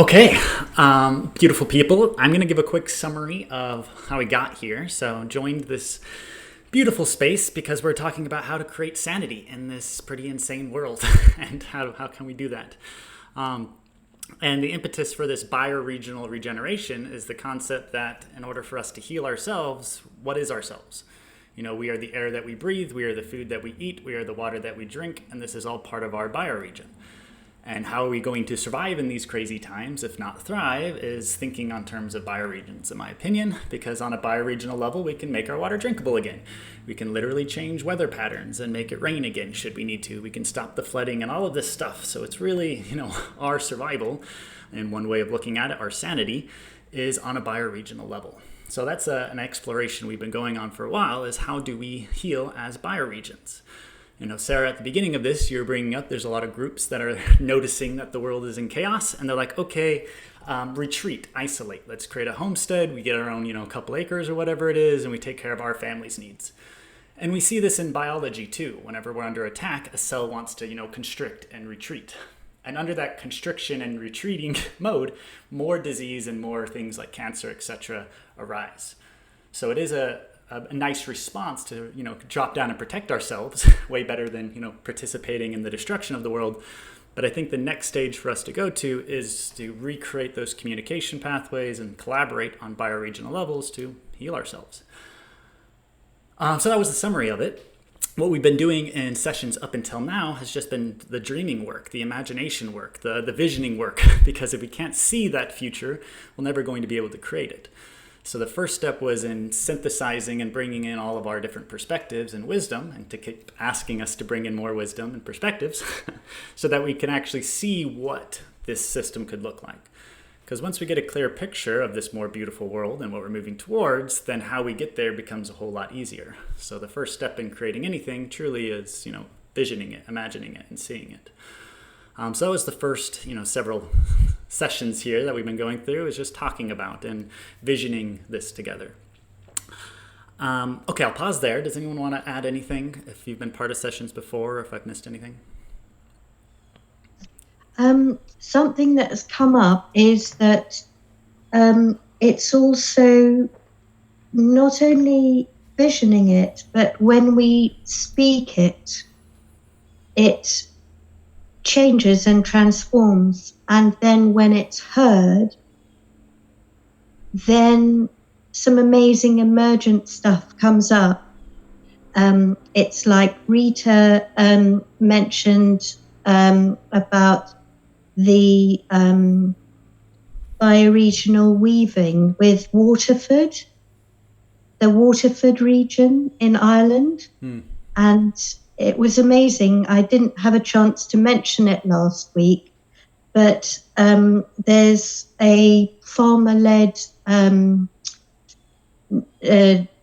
Okay, beautiful people. I'm going to give a quick summary of how we got here. So, joined this beautiful space because we're talking about how to create sanity in this pretty insane world and how can we do that. And the impetus for this bioregional regeneration is the concept that in order for us to heal ourselves, what is ourselves? You know, we are the air that we breathe, we are the food that we eat, we are the water that we drink, and this is all part of our bioregion. And how are we going to survive in these crazy times, if not thrive, is thinking on terms of bioregions, in my opinion, because on a bioregional level, we can make our water drinkable again. We can literally change weather patterns and make it rain again, should we need to. We can stop the flooding and all of this stuff. So it's really, our survival, and one way of looking at it, our sanity, is on a bioregional level. So that's an exploration we've been going on for a while, is how do we heal as bioregions? Sarah, at the beginning of this, you're bringing up there's a lot of groups that are noticing that the world is in chaos, and they're like, okay, retreat, isolate. Let's create a homestead. We get our own, couple acres or whatever it is, and we take care of our family's needs. And we see this in biology too. Whenever we're under attack, a cell wants to, constrict and retreat. And under that constriction and retreating mode, more disease and more things like cancer, etc., arise. So it is a nice response to, drop down and protect ourselves, way better than, participating in the destruction of the world. But I think the next stage for us to go to is to recreate those communication pathways and collaborate on bioregional levels to heal ourselves. So that was the summary of it. What we've been doing in sessions up until now has just been the dreaming work, the imagination work, the visioning work, because if we can't see that future, we're never going to be able to create it. So the first step was in synthesizing and bringing in all of our different perspectives and wisdom, and to keep asking us to bring in more wisdom and perspectives so that we can actually see what this system could look like. Because once we get a clear picture of this more beautiful world and what we're moving towards, then how we get there becomes a whole lot easier. So the first step in creating anything truly is, visioning it, imagining it, and seeing it. So that was the first, several sessions here that we've been going through, is just talking about and visioning this together. Okay, I'll pause there. Does anyone want to add anything if you've been part of sessions before, or if I've missed anything? Something that has come up is that it's also not only visioning it, but when we speak it, it changes and transforms. And then when it's heard, then some amazing emergent stuff comes up. It's like Rita mentioned about the bioregional weaving with Waterford, the Waterford region in Ireland. And it was amazing. I didn't have a chance to mention it last week, but there's a farmer-led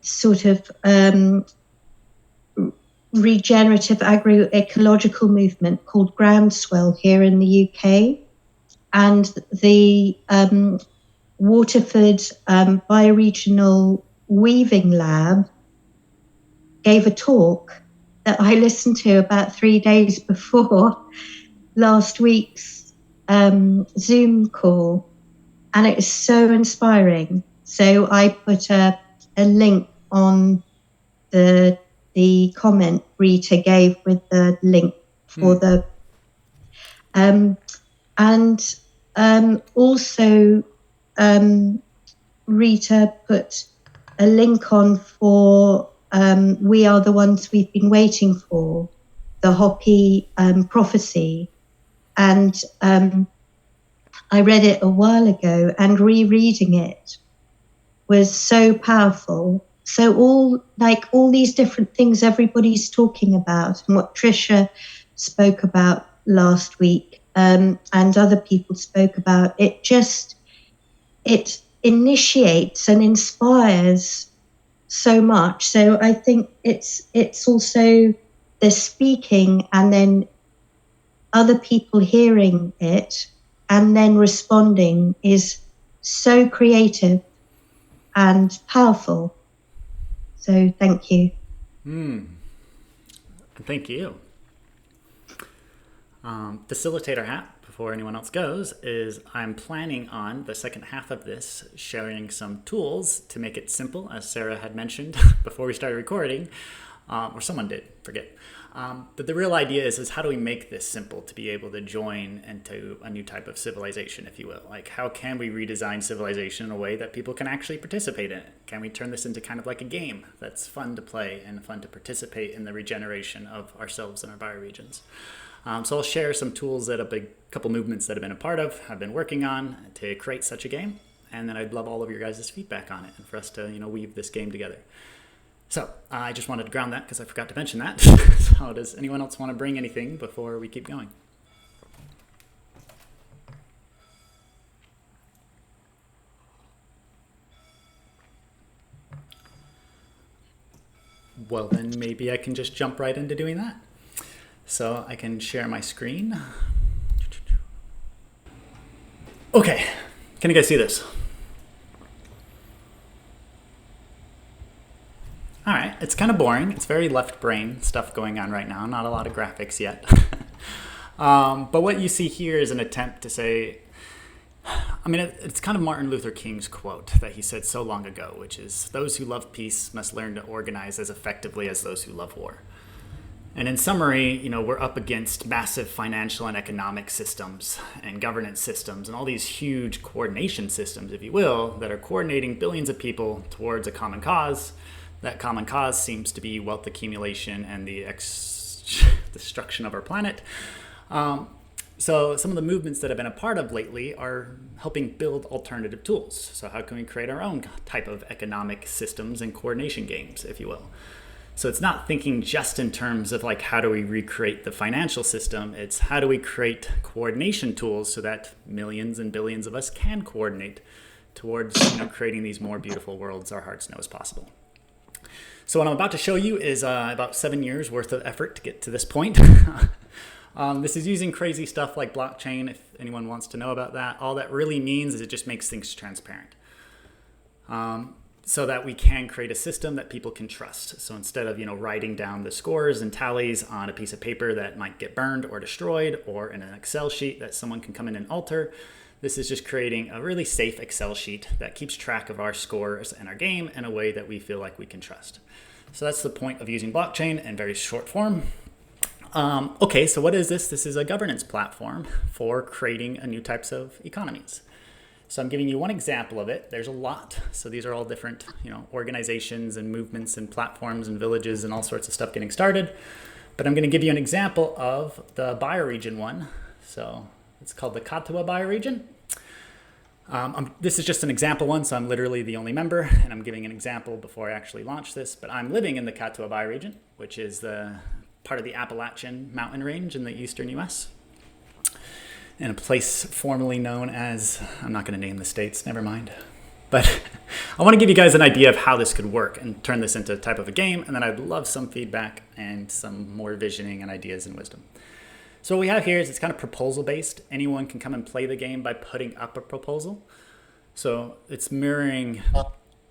sort of regenerative agroecological movement called Groundswell here in the UK. And the Waterford Bioregional Weaving Lab gave a talk that I listened to about 3 days before last week's Zoom call, and it was so inspiring. So I put a link on the comment Rita gave with the link for the also Rita put a link on for We Are the Ones We've Been Waiting For, the Hopi prophecy. And I read it a while ago, and rereading it was so powerful. So all these different things everybody's talking about, and what Trisha spoke about last week, and other people spoke about, it initiates and inspires so much. So I think it's also the speaking, and then other people hearing it and then responding is so creative and powerful. So thank you. Thank you. Facilitator hat before anyone else goes is I'm planning on the second half of this sharing some tools to make it simple, as Sarah had mentioned before we started recording, or someone did, forget. But the real idea is how do we make this simple to be able to join into a new type of civilization, if you will? Like, how can we redesign civilization in a way that people can actually participate in it? Can we turn this into kind of like a game that's fun to play and fun to participate in the regeneration of ourselves and our bioregions? So I'll share some tools that a couple movements that I've been a part of, have been working on to create such a game. And then I'd love all of your guys' feedback on it and for us to, weave this game together. So I just wanted to ground that because I forgot to mention that. So does anyone else want to bring anything before we keep going? Well, then maybe I can just jump right into doing that. So I can share my screen. Okay, can you guys see this? All right, it's kind of boring. It's very left brain stuff going on right now. Not a lot of graphics yet. But what you see here is an attempt to say, it's kind of Martin Luther King's quote that he said so long ago, which is, those who love peace must learn to organize as effectively as those who love war. And in summary, we're up against massive financial and economic systems and governance systems and all these huge coordination systems, if you will, that are coordinating billions of people towards a common cause. That common cause seems to be wealth accumulation and the destruction of our planet. So some of the movements that I've been a part of lately are helping build alternative tools. So how can we create our own type of economic systems and coordination games, if you will? So it's not thinking just in terms of like, how do we recreate the financial system? It's how do we create coordination tools so that millions and billions of us can coordinate towards creating these more beautiful worlds our hearts know is possible. So what I'm about to show you is about 7 years worth of effort to get to this point. This is using crazy stuff like blockchain, if anyone wants to know about that. All that really means is it just makes things transparent. So that we can create a system that people can trust. So instead of writing down the scores and tallies on a piece of paper that might get burned or destroyed, or in an Excel sheet that someone can come in and alter, this is just creating a really safe Excel sheet that keeps track of our scores and our game in a way that we feel like we can trust. So that's the point of using blockchain in very short form. Okay, so what is this? This is a governance platform for creating new types of economies. So I'm giving you one example of it. There's a lot. So these are all different, organizations and movements and platforms and villages and all sorts of stuff getting started. But I'm going to give you an example of the bioregion one. So it's called the Katawa bioregion. This is just an example one, so I'm literally the only member, and I'm giving an example before I actually launch this. But I'm living in the Katawa bioregion, which is the part of the Appalachian mountain range in the eastern U.S. in a place formerly known as, I'm not going to name the states, never mind. But I want to give you guys an idea of how this could work and turn this into a type of a game, and then I'd love some feedback and some more visioning and ideas and wisdom. So what we have here is it's kind of proposal based. Anyone can come and play the game by putting up a proposal. So it's mirroring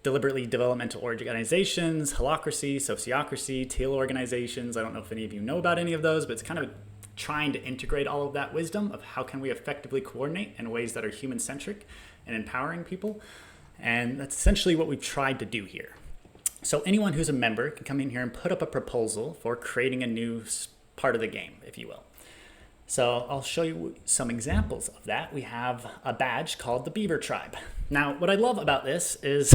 deliberately developmental organizations, holacracy, sociocracy, teal organizations. I don't know if any of you know about any of those, but it's kind of trying to integrate all of that wisdom of how can we effectively coordinate in ways that are human-centric and empowering people. And that's essentially what we've tried to do here. So anyone who's a member can come in here and put up a proposal for creating a new part of the game, if you will. So I'll show you some examples of that. We have a badge called the Beaver Tribe. Now, what I love about this is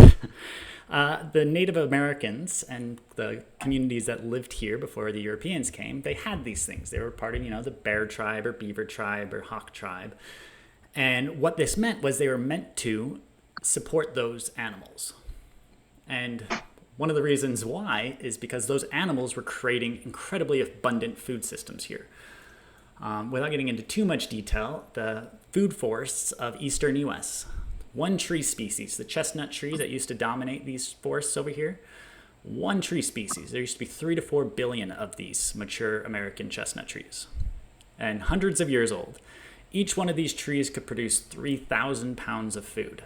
the Native Americans and the communities that lived here before the Europeans came, they had these things. They were part of, the Bear Tribe or Beaver Tribe or Hawk Tribe. And what this meant was they were meant to support those animals. And one of the reasons why is because those animals were creating incredibly abundant food systems here. Without getting into too much detail, the food forests of eastern U.S., one tree species, the chestnut tree that used to dominate these forests over here, one tree species. There used to be 3 to 4 billion of these mature American chestnut trees, and hundreds of years old. Each one of these trees could produce 3,000 pounds of food.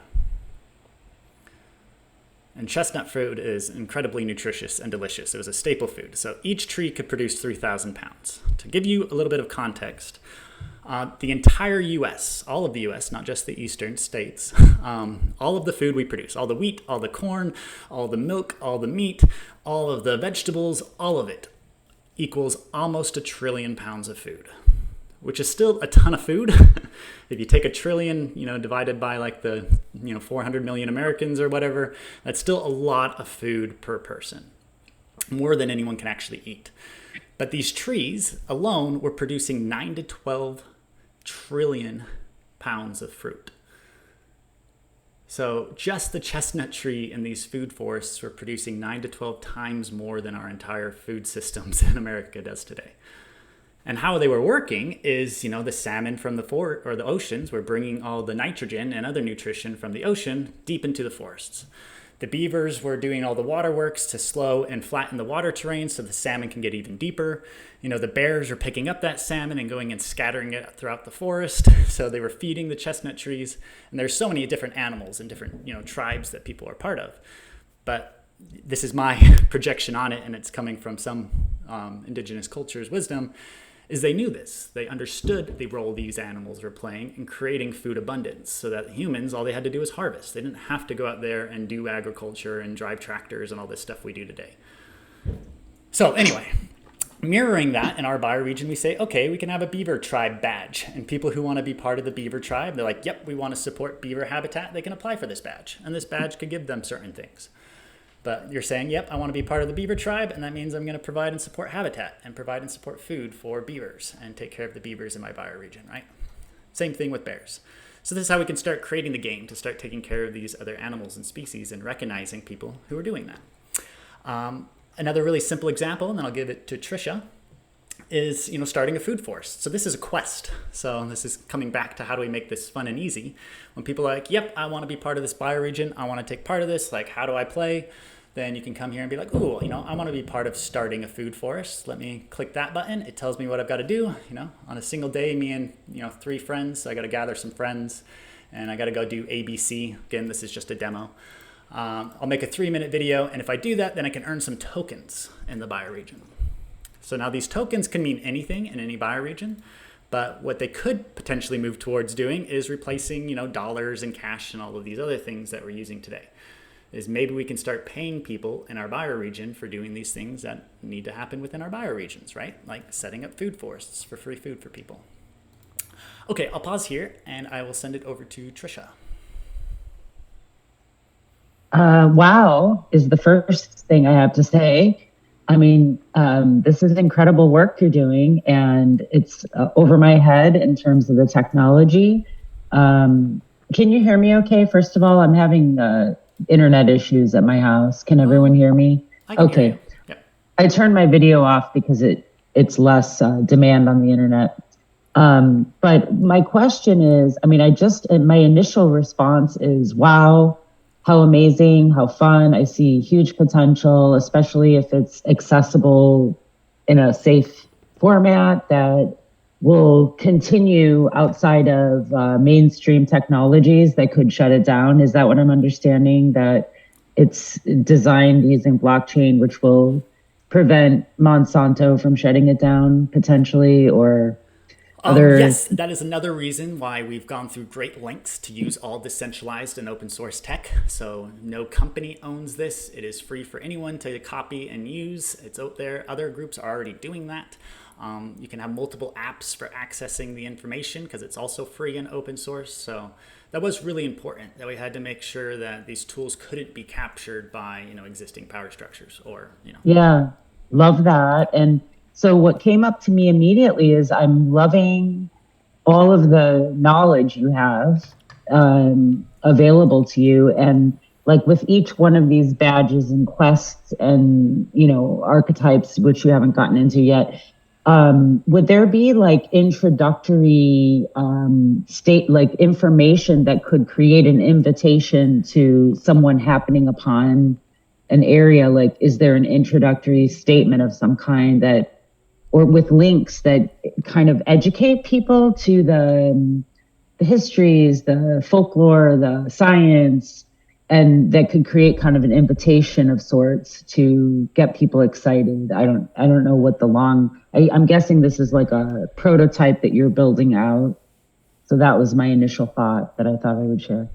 And chestnut fruit is incredibly nutritious and delicious. It was a staple food. So each tree could produce 3,000 pounds. To give you a little bit of context, The entire US, all of the US, not just the eastern states, all of the food we produce, all the wheat, all the corn, all the milk, all the meat, all of the vegetables, all of it equals almost 1 trillion pounds of food, which is still a ton of food. If you take 1 trillion, divided by like the, 400 million Americans or whatever, that's still a lot of food per person, more than anyone can actually eat. But these trees alone were producing 9 to 12 trillion pounds of fruit. So just the chestnut tree in these food forests were producing 9 to 12 times more than our entire food systems in America does today. And how they were working is, the salmon from the oceans were bringing all the nitrogen and other nutrition from the ocean deep into the forests. The beavers were doing all the waterworks to slow and flatten the water terrain so the salmon can get even deeper. The bears are picking up that salmon and going and scattering it throughout the forest. So they were feeding the chestnut trees. And there's so many different animals and different, tribes that people are part of. But this is my projection on it, and it's coming from some indigenous cultures' wisdom, is they knew this. They understood the role these animals were playing in creating food abundance, so that humans, all they had to do was harvest. They didn't have to go out there and do agriculture and drive tractors and all this stuff we do today. So anyway, mirroring that in our bioregion, we say, okay, we can have a beaver tribe badge. And people who want to be part of the beaver tribe, they're like, yep, we want to support beaver habitat. They can apply for this badge. And this badge could give them certain things. But you're saying, yep, I want to be part of the beaver tribe, and that means I'm going to provide and support habitat and provide and support food for beavers and take care of the beavers in my bioregion, right? Same thing with bears. So this is how we can start creating the game to start taking care of these other animals and species and recognizing people who are doing that. Another really simple example, and then I'll give it to Trisha, is starting a food forest. So this is a quest. So this is coming back to how do we make this fun and easy. When people are like, yep, I want to be part of this bioregion, I want to take part of this, like how do I play? Then you can come here and be like, ooh, I want to be part of starting a food forest. Let me click that button. It tells me what I've got to do. On a single day, me and 3 friends, so I got to gather some friends and I got to go do ABC. Again, this is just a demo. I'll make a 3-minute video, and if I do that, then I can earn some tokens in the bioregion. So now these tokens can mean anything in any bioregion, but what they could potentially move towards doing is replacing, dollars and cash and all of these other things that we're using today. Is maybe we can start paying people in our bioregion for doing these things that need to happen within our bioregions, right? Like setting up food forests for free food for people. Okay, I'll pause here and I will send it over to Trisha. Wow is the first thing I have to say. I mean, this is incredible work you're doing, and it's over my head in terms of the technology. Can you hear me okay? First of all, I'm having internet issues at my house. Can everyone hear me? I can hear you. Yeah. I turned my video off because it's less demand on the internet. But my question is, my initial response is, wow, how amazing, how fun. I see huge potential, especially if it's accessible in a safe format that will continue outside of mainstream technologies that could shut it down. Is that what I'm understanding? That it's designed using blockchain, which will prevent Monsanto from shutting it down potentially, or other... Yes, that is another reason why we've gone through great lengths to use all decentralized and open source tech. So no company owns this. It is free for anyone to copy and use. It's out there. Other groups are already doing that. You can have multiple apps for accessing the information because it's also free and open source. So that was really important, that we had to make sure that these tools couldn't be captured by, existing power structures or. Yeah, love that. And so what came up to me immediately is I'm loving all of the knowledge you have available to you. And like with each one of these badges and quests and, archetypes, which you haven't gotten into yet, would there be like introductory information that could create an invitation to someone happening upon an area? Like, is there an introductory statement of some kind that, or with links that kind of educate people to the histories, the folklore, the science, and that could create kind of an invitation of sorts to get people excited. I don't know what I'm guessing this is like a prototype that you're building out. So that was my initial thought that I thought I would share.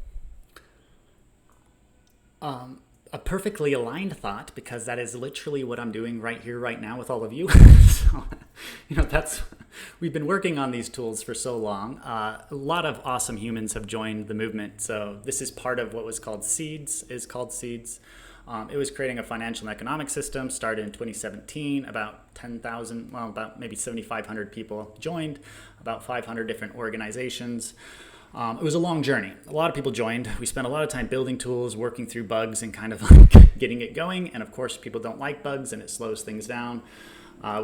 A perfectly aligned thought, because that is literally what I'm doing right here, right now with all of you. So, we've been working on these tools for so long. A lot of awesome humans have joined the movement. So this is part of what was called Seeds, is called Seeds. It was creating a financial and economic system, started in 2017, about 10,000, well, about maybe 7,500 people joined, about 500 different organizations. It was a long journey. A lot of people joined. We spent a lot of time building tools, working through bugs, and kind of like getting it going. And of course, people don't like bugs, and it slows things down.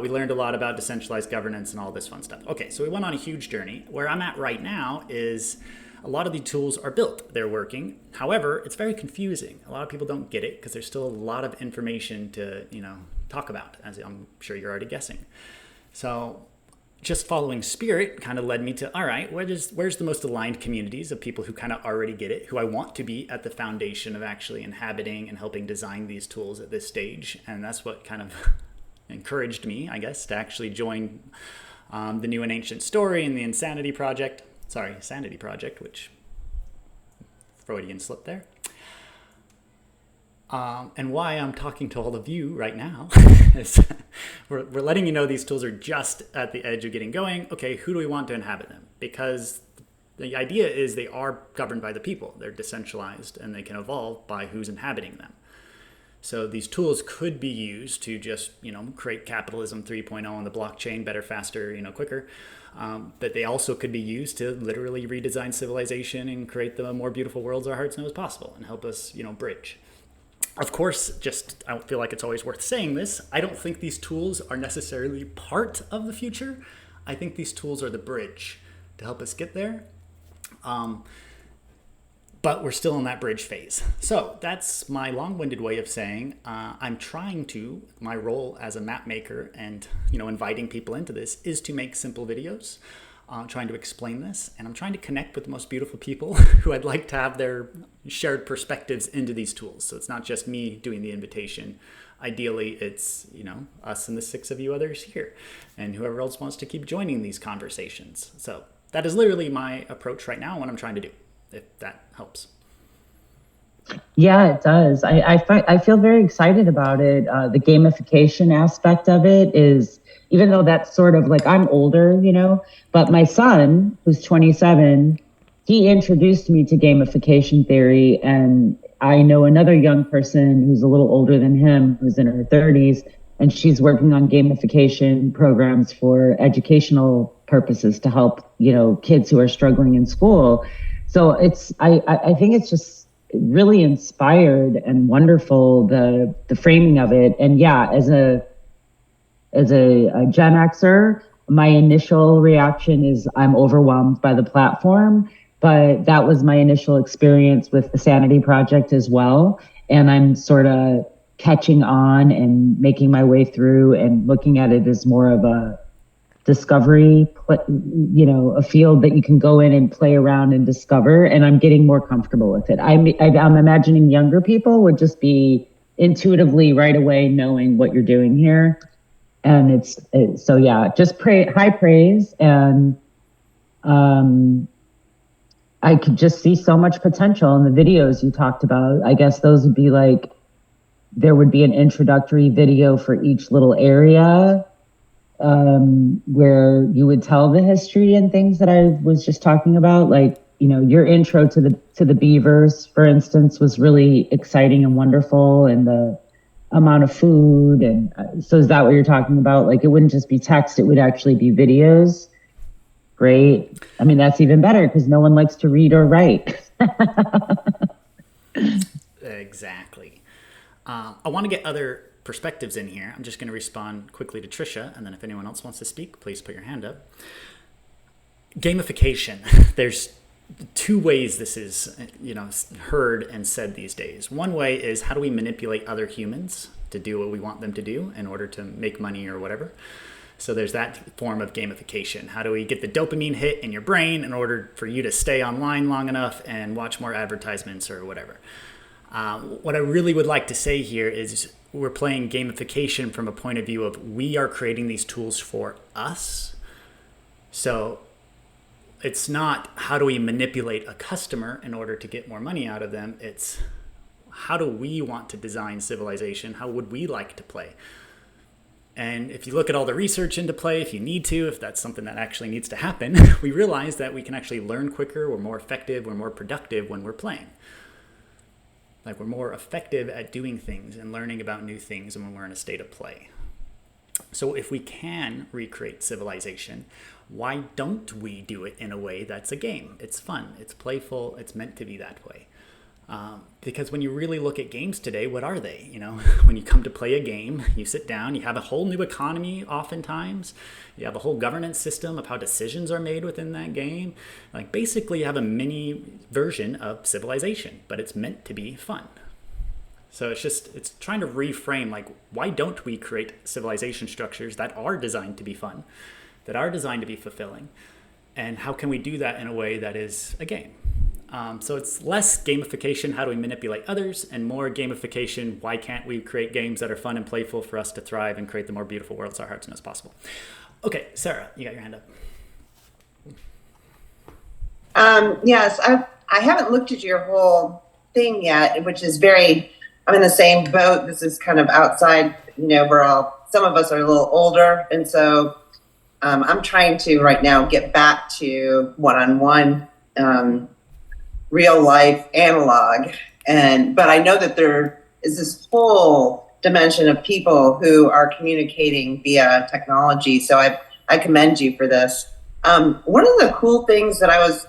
We learned a lot about decentralized governance and all this fun stuff. Okay, so we went on a huge journey. Where I'm at right now is a lot of the tools are built. They're working. However, it's very confusing. A lot of people don't get it because there's still a lot of information to, talk about, as I'm sure you're already guessing. So just following spirit kind of led me to, all right, where's the most aligned communities of people who kind of already get it, who I want to be at the foundation of actually inhabiting and helping design these tools at this stage. And that's what kind of encouraged me, I guess, to actually join the New and Ancient Story and the Sanity Project, which Freudian slip there. And why I'm talking to all of you right now is we're letting you know these tools are just at the edge of getting going. Okay, who do we want to inhabit them? Because the idea is they are governed by the people. They're decentralized and they can evolve by who's inhabiting them. So these tools could be used to just, create capitalism 3.0 on the blockchain, better, faster, quicker. But they also could be used to literally redesign civilization and create the more beautiful worlds our hearts know is possible and help us, bridge. Of course, I don't feel like it's always worth saying this. I don't think these tools are necessarily part of the future. I think these tools are the bridge to help us get there. But we're still in that bridge phase. So that's my long-winded way of saying my role as a map maker and, inviting people into this is to make simple videos. Trying to explain this, and I'm trying to connect with the most beautiful people who I'd like to have their shared perspectives into these tools. So it's not just me doing the invitation. Ideally, it's us and the 6 of you others here, and whoever else wants to keep joining these conversations. So that is literally my approach right now and what I'm trying to do, if that helps. Yeah, it does. I feel very excited about it. The gamification aspect of it is, even though that's sort of like, I'm older, but my son, who's 27, he introduced me to gamification theory. And I know another young person who's a little older than him, who's in her 30s, and she's working on gamification programs for educational purposes to help, kids who are struggling in school. So I think it's just really inspired and wonderful, the framing of it. And yeah, as a Gen Xer, my initial reaction is I'm overwhelmed by the platform, but that was my initial experience with the Sanity Project as well. And I'm sort of catching on and making my way through and looking at it as more of a discovery, a field that you can go in and play around and discover. And I'm getting more comfortable with it. I'm imagining younger people would just be intuitively right away knowing what you're doing here. And it's so, yeah, just high praise. And I could just see so much potential in the videos you talked about. I guess those would be like, there would be an introductory video for each little area, where you would tell the history and things that I was just talking about. Like, your intro to the beavers, for instance, was really exciting and wonderful, and the amount of food. And so is that what you're talking about? Like, it wouldn't just be text, it would actually be videos. Great. I mean, that's even better because no one likes to read or write. Exactly. I want to get other perspectives in here. I'm just going to respond quickly to Trisha, and then if anyone else wants to speak, please put your hand up. Gamification. There's 2 ways this is, heard and said these days. One way is, how do we manipulate other humans to do what we want them to do in order to make money or whatever? So there's that form of gamification. How do we get the dopamine hit in your brain in order for you to stay online long enough and watch more advertisements or whatever? What I really would like to say here is we're playing gamification from a point of view of we are creating these tools for us. So it's not how do we manipulate a customer in order to get more money out of them. It's how do we want to design civilization? How would we like to play? And if you look at all the research into play, if you need to, if that's something that actually needs to happen, we realize that we can actually learn quicker, we're more effective, we're more productive when we're playing. Like, we're more effective at doing things and learning about new things when we're in a state of play. So if we can recreate civilization, why don't we do it in a way that's a game? It's fun, it's playful, it's meant to be that way. Because when you really look at games today, what are they? You know, when you come to play a game, you sit down, you have a whole new economy oftentimes. You have a whole governance system of how decisions are made within that game. Like, basically you have a mini version of civilization, but it's meant to be fun. So it's trying to reframe, like, why don't we create civilization structures that are designed to be fun, that are designed to be fulfilling? And how can we do that in a way that is a game? So it's less gamification, how do we manipulate others, and more gamification, why can't we create games that are fun and playful for us to thrive and create the more beautiful worlds our hearts know is possible. Okay, Sarah, you got your hand up. Yes, I haven't looked at your whole thing yet, which is I'm in the same boat. This is kind of outside, some of us are a little older, and so I'm trying to right now get back to one-on-one real life analog, but I know that there is this whole dimension of people who are communicating via technology. So I commend you for this. One of the cool things that I was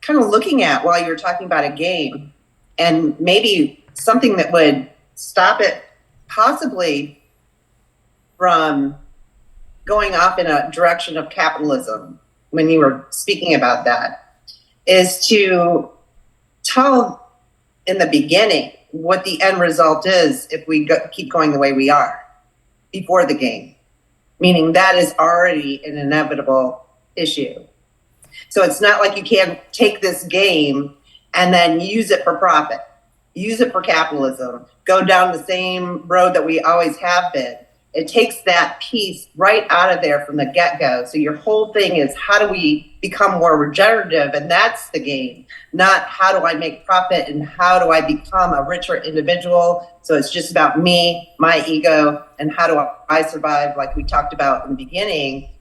kind of looking at while you were talking about a game, and maybe something that would stop it possibly from going off in a direction of capitalism, when you were speaking about that, is to tell in the beginning what the end result is if we keep going the way we are before the game, meaning that is already an inevitable issue. So it's not like you can take this game and then use it for profit, use it for capitalism, go down the same road that we always have been. It takes that piece right out of there from the get-go. So your whole thing is, how do we become more regenerative? And that's the game, not how do I make profit and how do I become a richer individual. So it's just about me, my ego, and how do I survive, like we talked about in the beginning,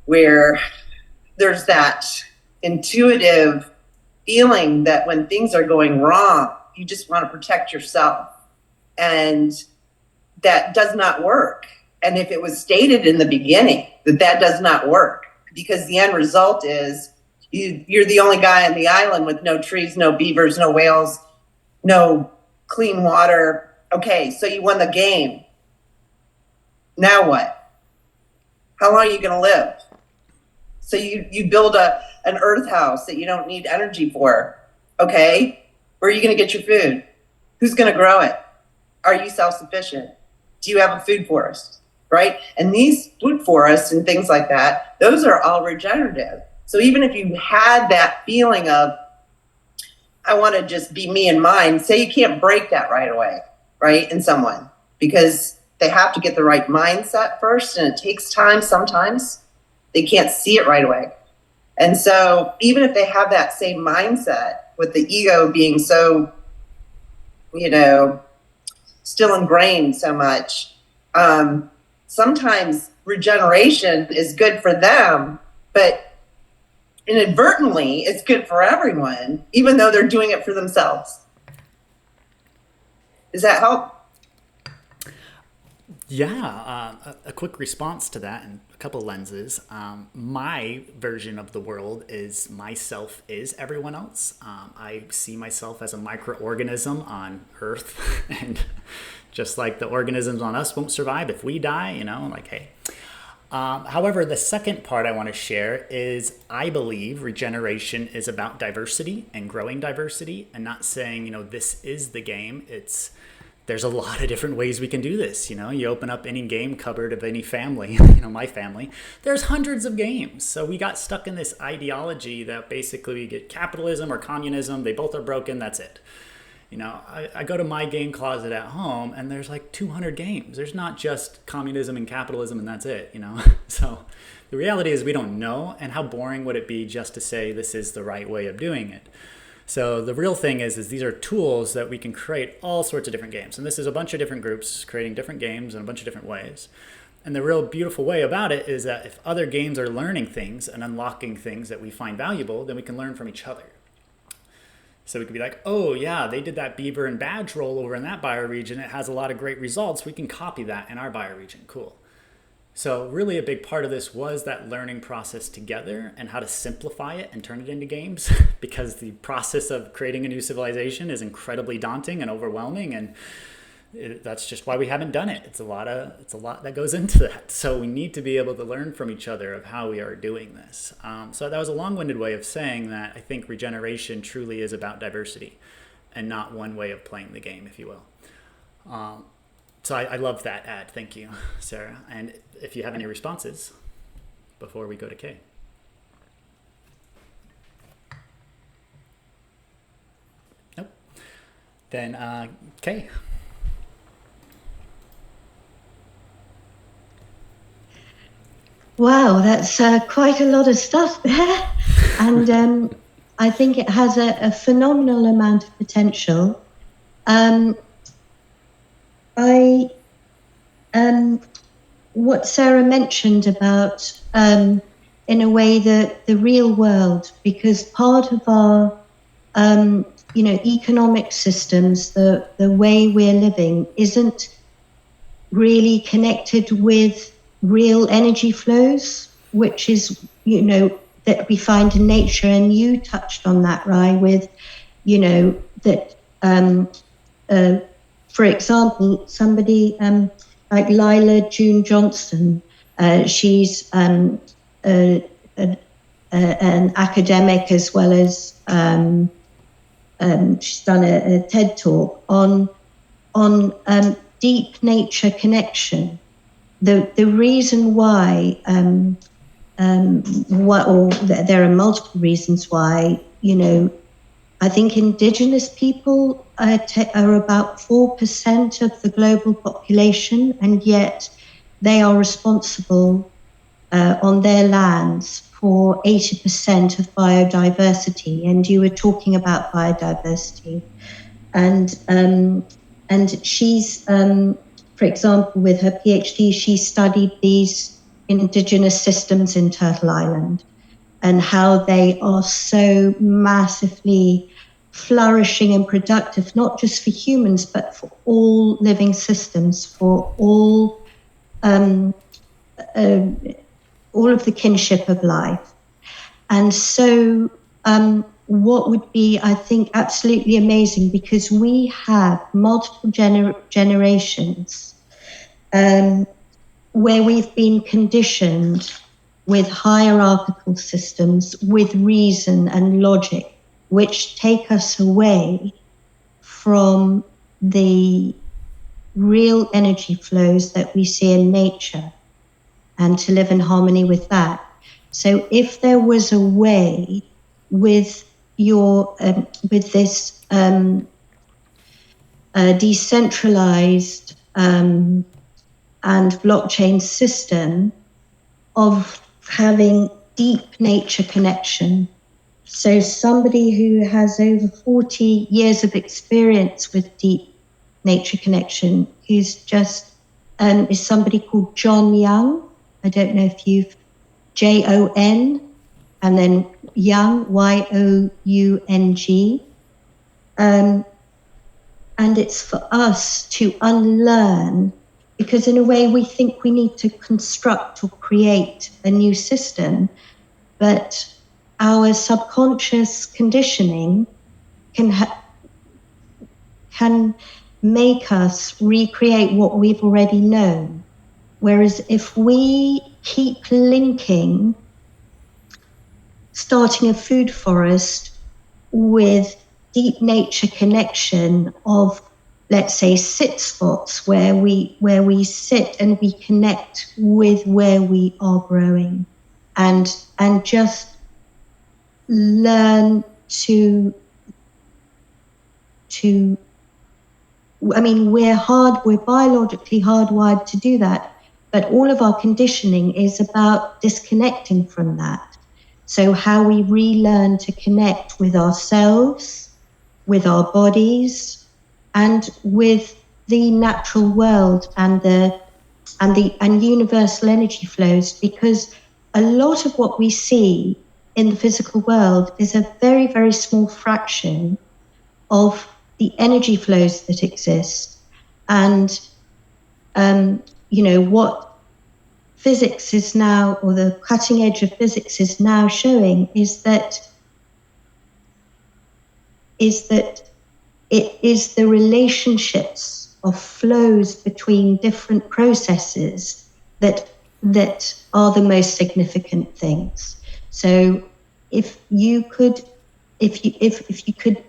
where there's that intuitive feeling that when things are going wrong, you just want to protect yourself. And that does not work. And if it was stated in the beginning that does not work, because the end result is you're the only guy on the island with no trees, no beavers, no whales, no clean water. Okay, so you won the game. Now what? How long are you going to live? So you build an earth house that you don't need energy for. Okay, where are you going to get your food? Who's going to grow it? Are you self-sufficient? Do you have a food forest, right? And these food forests and things like that, those are all regenerative. So even if you had that feeling of, I want to just be me and mine, say you can't break that right away, right, in someone, because they have to get the right mindset first, and it takes time sometimes. They can't see it right away. And so even if they have that same mindset, with the ego being so, still ingrained so much, sometimes regeneration is good for them, but inadvertently it's good for everyone, even though they're doing it for themselves. Does that help? Yeah, a quick response to that and a couple lenses. My version of the world is myself is everyone else. I see myself as a microorganism on Earth, and just like the organisms on us won't survive if we die, hey. However, the second part I want to share is I believe regeneration is about diversity and growing diversity, and not saying, this is the game. There's a lot of different ways we can do this. You open up any game cupboard of any family, my family, there's hundreds of games. So we got stuck in this ideology that basically we get capitalism or communism. They both are broken. That's it. I go to my game closet at home and there's like 200 games. There's not just communism and capitalism and that's it, So the reality is we don't know, and how boring would it be just to say this is the right way of doing it? So the real thing is these are tools that we can create all sorts of different games. And this is a bunch of different groups creating different games in a bunch of different ways. And the real beautiful way about it is that if other games are learning things and unlocking things that we find valuable, then we can learn from each other. So we could be like, oh yeah, they did that beaver and badge roll over in that bioregion. It has a lot of great results. We can copy that in our bioregion. Cool. So really a big part of this was that learning process together and how to simplify it and turn it into games because the process of creating a new civilization is incredibly daunting and overwhelming, and that's just why we haven't done it. It's a lot that goes into that. So we need to be able to learn from each other of how we are doing this. So that was a long-winded way of saying that I think regeneration truly is about diversity and not one way of playing the game, if you will. So I love that ad. Thank you, Sarah. And if you have any responses before we go to Kay. Nope. Then Kay. Wow, that's quite a lot of stuff there. And I think it has a phenomenal amount of potential. What Sarah mentioned about, in a way, the real world, because part of our, economic systems, the way we're living isn't really connected with real energy flows, which is, that we find in nature. And you touched on that, Rai, with, that, for example, somebody like Lila June Johnson, she's an academic as well as she's done a TED talk on deep nature connection. The reason why, there are multiple reasons why, I think Indigenous people are about 4% of the global population, and yet they are responsible on their lands for 80% of biodiversity. And you were talking about biodiversity, and she's, for example, with her PhD, she studied these Indigenous systems in Turtle Island and how they are so massively flourishing and productive, not just for humans, but for all living systems, for all of the kinship of life. And so what would be, I think, absolutely amazing, because we have multiple generations where we've been conditioned with hierarchical systems, with reason and logic, which take us away from the real energy flows that we see in nature, and to live in harmony with that. So if there was a way with with this decentralized and blockchain system of having deep nature connection, so somebody who has over 40 years of experience with deep nature connection, who's just is somebody called John Young. I don't know if you've Jon and then Young, Young. And it's for us to unlearn, because in a way we think we need to construct or create a new system, but our subconscious conditioning can make us recreate what we've already known. Whereas if we keep linking starting a food forest with deep nature connection of, let's say, sit spots where we sit and we connect with where we are growing, and just learn to to, I mean, we're biologically hardwired to do that, but all of our conditioning is about disconnecting from that. So how we relearn to connect with ourselves, with our bodies, and with the natural world and universal energy flows, because a lot of what we see in the physical world is a very, very small fraction of the energy flows that exist. And, what physics is now, or the cutting edge of physics is now showing, is that it is the relationships of flows between different processes that are the most significant things. So if you could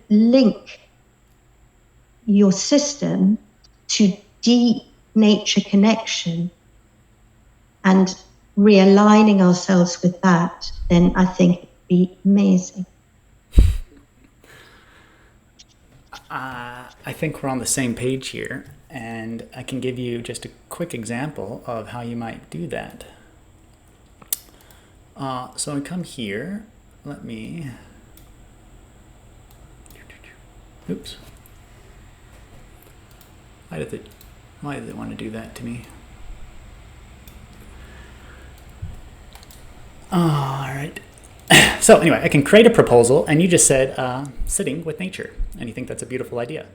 link your system to deep nature connection and realigning ourselves with that, then I think it'd be amazing. I think we're on the same page here, and I can give you just a quick example of how you might do that. So I come here, let me, oops. Why did it want to do that to me? All right. So anyway, I can create a proposal, and you just said sitting with nature, and you think that's a beautiful idea.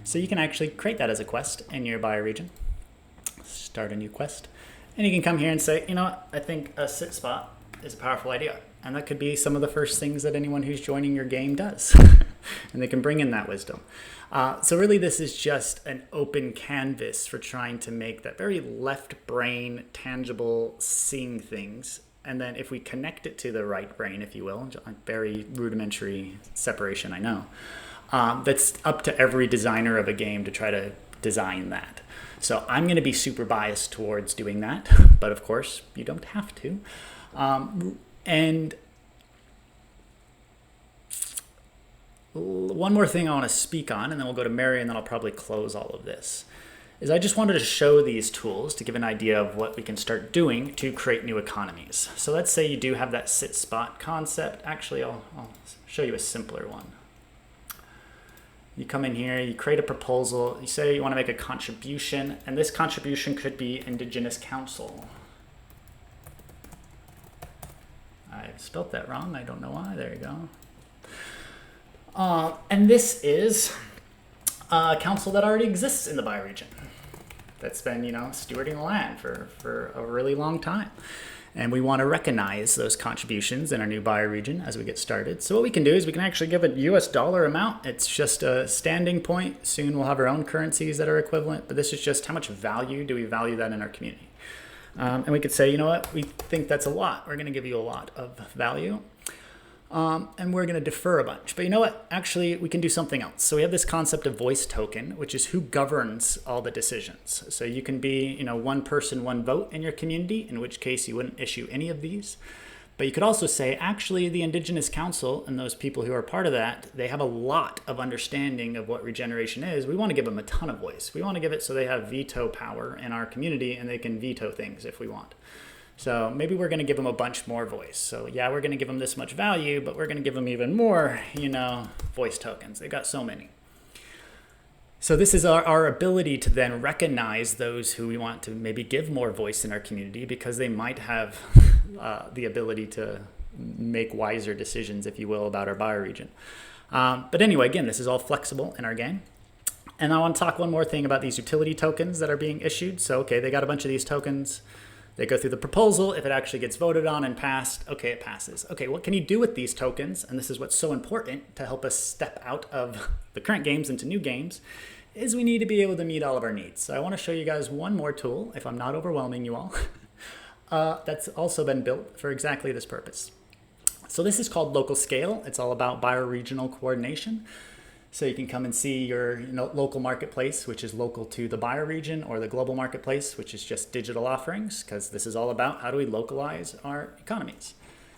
So you can actually create that as a quest in your bioregion. Start a new quest, and you can come here and say, you know what, I think a sit spot is a powerful idea, and that could be some of the first things that anyone who's joining your game does, and they can bring in that wisdom. So really, this is just an open canvas for trying to make that very left brain tangible, seeing things. And then if we connect it to the right brain, if you will, very rudimentary separation, I know, that's up to every designer of a game to try to design that. So I'm going to be super biased towards doing that, but of course you don't have to. And one more thing I want to speak on, and then we'll go to Mary, and then I'll probably close all of this, is I just wanted to show these tools to give an idea of what we can start doing to create new economies. So let's say you do have that sit spot concept. Actually, I'll show you a simpler one. You come in here, you create a proposal, you say you want to make a contribution, and this contribution could be Indigenous Council. I spelt that wrong, I don't know why, there you go. And this is a council that already exists in the bioregion, that's been, stewarding the land for a really long time. And we want to recognize those contributions in our new bioregion as we get started. So what we can do is we can actually give a US dollar amount. It's just a standing point. Soon we'll have our own currencies that are equivalent, but this is just how much value do we value that in our community. And we could say, you know what, we think that's a lot. We're going to give you a lot of value. And we're going to defer a bunch. But you know what? Actually, we can do something else. So we have this concept of voice token, which is who governs all the decisions. So you can be, one person, one vote in your community, in which case you wouldn't issue any of these. But you could also say, actually, the Indigenous Council and those people who are part of that, they have a lot of understanding of what regeneration is. We want to give them a ton of voice. We want to give it so they have veto power in our community, and they can veto things if we want. So maybe we're going to give them a bunch more voice. So yeah, we're going to give them this much value, but we're going to give them even more, voice tokens. They've got so many. So this is our ability to then recognize those who we want to maybe give more voice in our community, because they might have the ability to make wiser decisions, if you will, about our bioregion. But anyway, again, this is all flexible in our game. And I want to talk one more thing about these utility tokens that are being issued. So, okay, they got a bunch of these tokens. They go through the proposal. If it actually gets voted on and passed, okay, it passes. Okay, what can you do with these tokens? And this is what's so important to help us step out of the current games into new games, is we need to be able to meet all of our needs. So I want to show you guys one more tool, if I'm not overwhelming you all, that's also been built for exactly this purpose. So this is called LocalScale. It's all about bioregional coordination. So you can come and see your local marketplace, which is local to the bioregion, or the global marketplace, which is just digital offerings, because this is all about how do we localize our economies.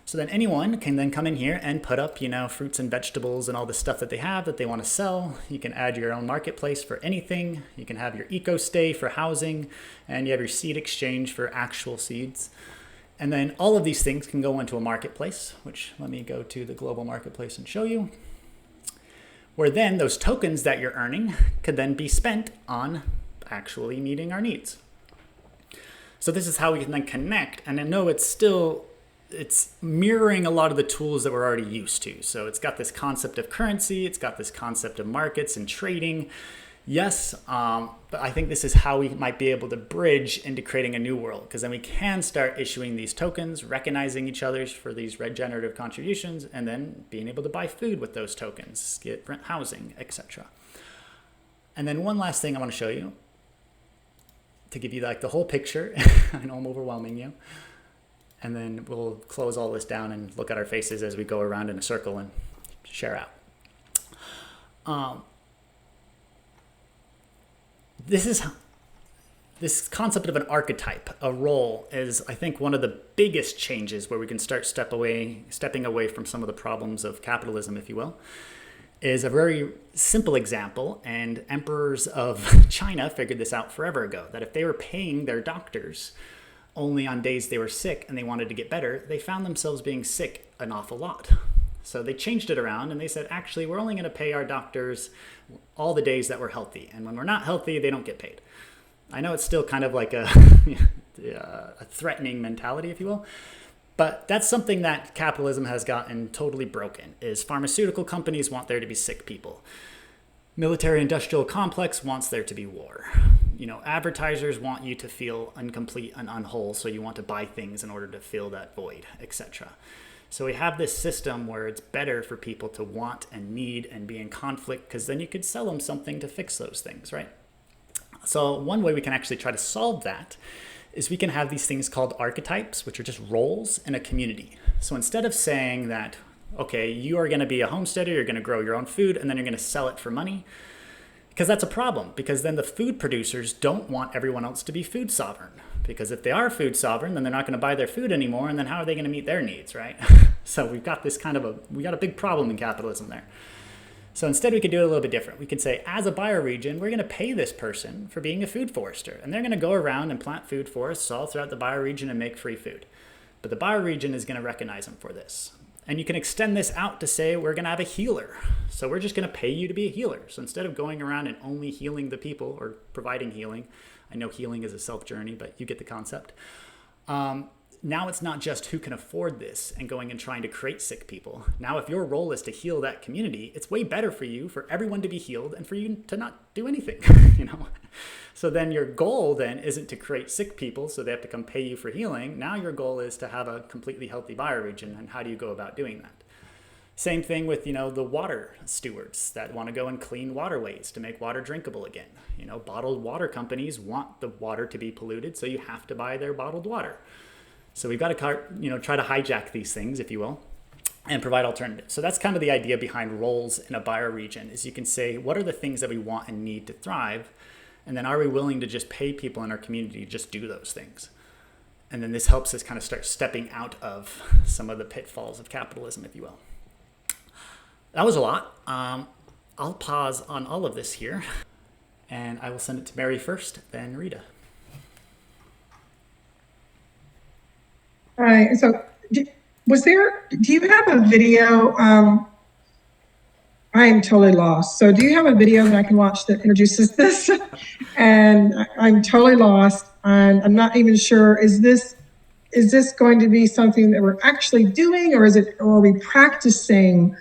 So then anyone can then come in here and put up, fruits and vegetables and all the stuff that they have that they want to sell. You can add your own marketplace for anything. You can have your eco stay for housing, and you have your seed exchange for actual seeds. And then all of these things can go into a marketplace, which let me go to the global marketplace and show you, where then those tokens that you're earning could then be spent on actually meeting our needs. So this is how we can then connect. And I know it's mirroring a lot of the tools that we're already used to. So it's got this concept of currency, it's got this concept of markets and trading. Yes, but I think this is how we might be able to bridge into creating a new world, because then we can start issuing these tokens, recognizing each other's for these regenerative contributions, and then being able to buy food with those tokens, get rent housing, etc. And then one last thing I want to show you to give you like the whole picture. I know I'm overwhelming you. And then we'll close all this down and look at our faces as we go around in a circle and share out. This concept of an archetype, a role, is I think one of the biggest changes where we can start stepping away from some of the problems of capitalism, if you will, is a very simple example. And emperors of China figured this out forever ago, that if they were paying their doctors only on days they were sick and they wanted to get better, they found themselves being sick an awful lot. So they changed it around and they said, actually, we're only going to pay our doctors all the days that we're healthy. And when we're not healthy, they don't get paid. I know it's still kind of like a threatening mentality, if you will. But that's something that capitalism has gotten totally broken, is pharmaceutical companies want there to be sick people. Military industrial complex wants there to be war. Advertisers want you to feel incomplete and unwhole, so you want to buy things in order to fill that void, etc. So we have this system where it's better for people to want and need and be in conflict, because then you could sell them something to fix those things, right? So one way we can actually try to solve that is we can have these things called archetypes, which are just roles in a community. So instead of saying that, okay, you are going to be a homesteader, you're going to grow your own food, and then you're going to sell it for money, because that's a problem, because then the food producers don't want everyone else to be food sovereign. Because if they are food sovereign, then they're not going to buy their food anymore, and then how are they going to meet their needs, right? So we've got this we got a big problem in capitalism there. So instead we could do it a little bit different. We could say, as a bioregion, we're going to pay this person for being a food forester, and they're going to go around and plant food forests all throughout the bioregion and make free food. But the bioregion is going to recognize them for this. And you can extend this out to say, we're going to have a healer. So we're just going to pay you to be a healer. So instead of going around and only healing the people or providing healing, I know healing is a self journey, but you get the concept. Now it's not just who can afford this and going and trying to create sick people. Now, if your role is to heal that community, it's way better for you, for everyone to be healed and for you to not do anything, So then your goal then isn't to create sick people so they have to come pay you for healing. Now your goal is to have a completely healthy bioregion, and how do you go about doing that? Same thing with, the water stewards that want to go and clean waterways to make water drinkable again. Bottled water companies want the water to be polluted, so you have to buy their bottled water. So we've got to, try to hijack these things, if you will, and provide alternatives. So that's kind of the idea behind roles in a bioregion, is you can say, what are the things that we want and need to thrive? And then are we willing to just pay people in our community to just do those things? And then this helps us kind of start stepping out of some of the pitfalls of capitalism, if you will. That was a lot. I'll pause on all of this here, and I will send it to Mary first, then Rita. All right. So, do you have a video? I am totally lost. So, do you have a video that I can watch that introduces this? And I'm totally lost. And I'm not even sure, is this going to be something that we're actually doing, or are we practicing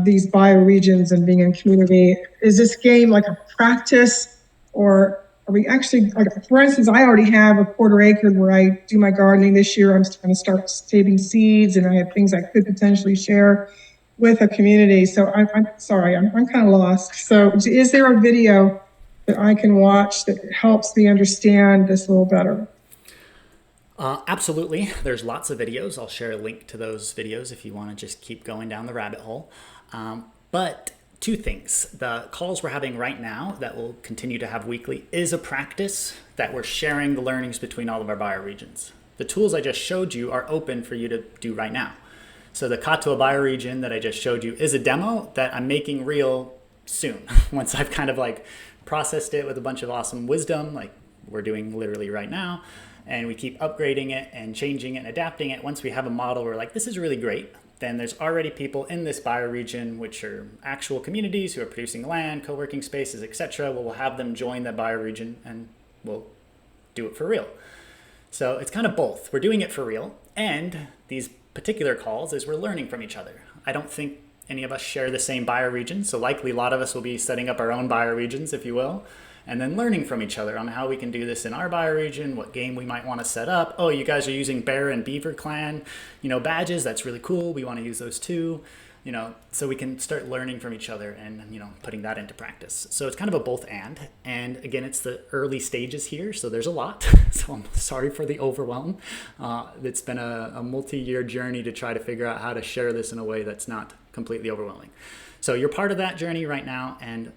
these bioregions and being in community? Is this game like a practice, or are we actually, like, for instance, I already have a 1/4 acre where I do my gardening this year. I'm going to start saving seeds, and I have things I could potentially share with a community. So I'm sorry, I'm kind of lost. So is there a video that I can watch that helps me understand this a little better? Absolutely. There's lots of videos. I'll share a link to those videos if you want to just keep going down the rabbit hole. But two things. The calls we're having right now that we'll continue to have weekly is a practice that we're sharing the learnings between all of our bioregions. The tools I just showed you are open for you to do right now. So the Katoa bioregion that I just showed you is a demo that I'm making real soon. Once I've kind of like processed it with a bunch of awesome wisdom, like we're doing literally right now, and we keep upgrading it and changing it and adapting it. Once we have a model, we're like, this is really great. Then there's already people in this bioregion, which are actual communities who are producing land, co-working spaces, etc. We'll have them join the bioregion and we'll do it for real. So it's kind of both. We're doing it for real, and these particular calls is we're learning from each other. I don't think any of us share the same bioregion, so likely a lot of us will be setting up our own bioregions, if you will, and then learning from each other on how we can do this in our bioregion, what game we might want to set up. Oh, you guys are using Bear and Beaver Clan, badges. That's really cool. We want to use those too. So we can start learning from each other and, putting that into practice. So it's kind of a both and. And again, it's the early stages here, so there's a lot. So I'm sorry for the overwhelm. It's been a multi-year journey to try to figure out how to share this in a way that's not completely overwhelming. So you're part of that journey right now. And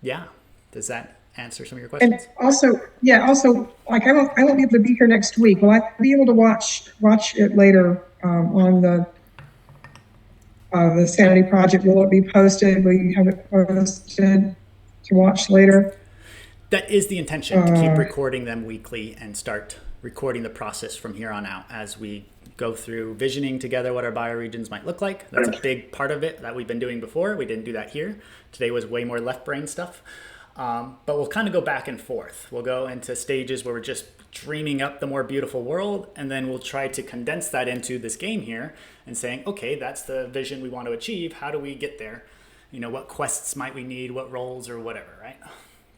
yeah, does that answer some of your questions? And also, like I won't be able to be here next week. Will I be able to watch it later on the Sanity Project? Will it be posted? Will you have it posted to watch later? That is the intention, to keep recording them weekly and start recording the process from here on out as we go through visioning together what our bioregions might look like. That's a big part of it that we've been doing before. We didn't do that here. Today was way more left brain stuff. But we'll kind of go back and forth. We'll go into stages where we're just dreaming up the more beautiful world, and then we'll try to condense that into this game here and saying, okay, that's the vision we want to achieve. How do we get there? What quests might we need, what roles or whatever, right?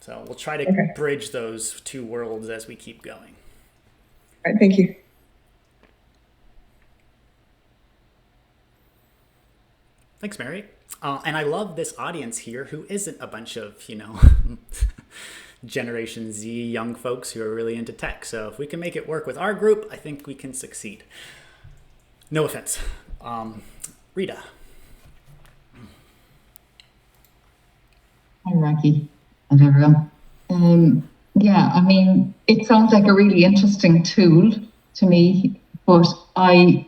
So we'll try to bridge those two worlds as we keep going. All right, thank you. Thanks, Mary. And I love this audience here who isn't a bunch of, Generation Z young folks who are really into tech. So if we can make it work with our group, I think we can succeed. No offense. Rita. Hi, Rocky and everyone. It sounds like a really interesting tool to me, but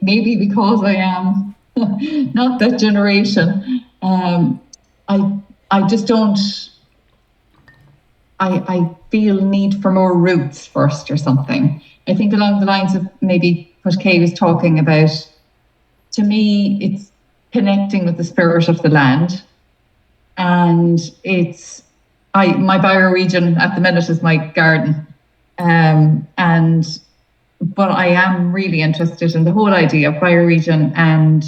maybe because I am not that generation, I just don't, I feel need for more roots first or something. I think along the lines of maybe what Kay was talking about, to me, it's connecting with the spirit of the land. And my bioregion at the minute is my garden. But I am really interested in the whole idea of bioregion and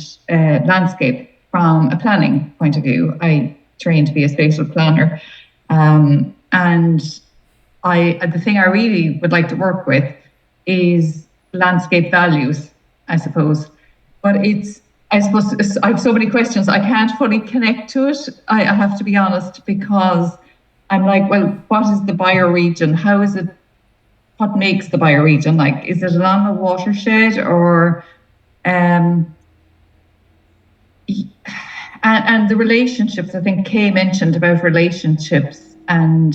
landscape from a planning point of view. I trained to be a spatial planner. And the thing I really would like to work with is landscape values, I suppose. But I have so many questions. I can't fully connect to it. I have to be honest, because I'm like, well, what is the bioregion? How is it? What makes the bioregion? Like, is it along a watershed or, and the relationships? I think Kay mentioned about relationships, and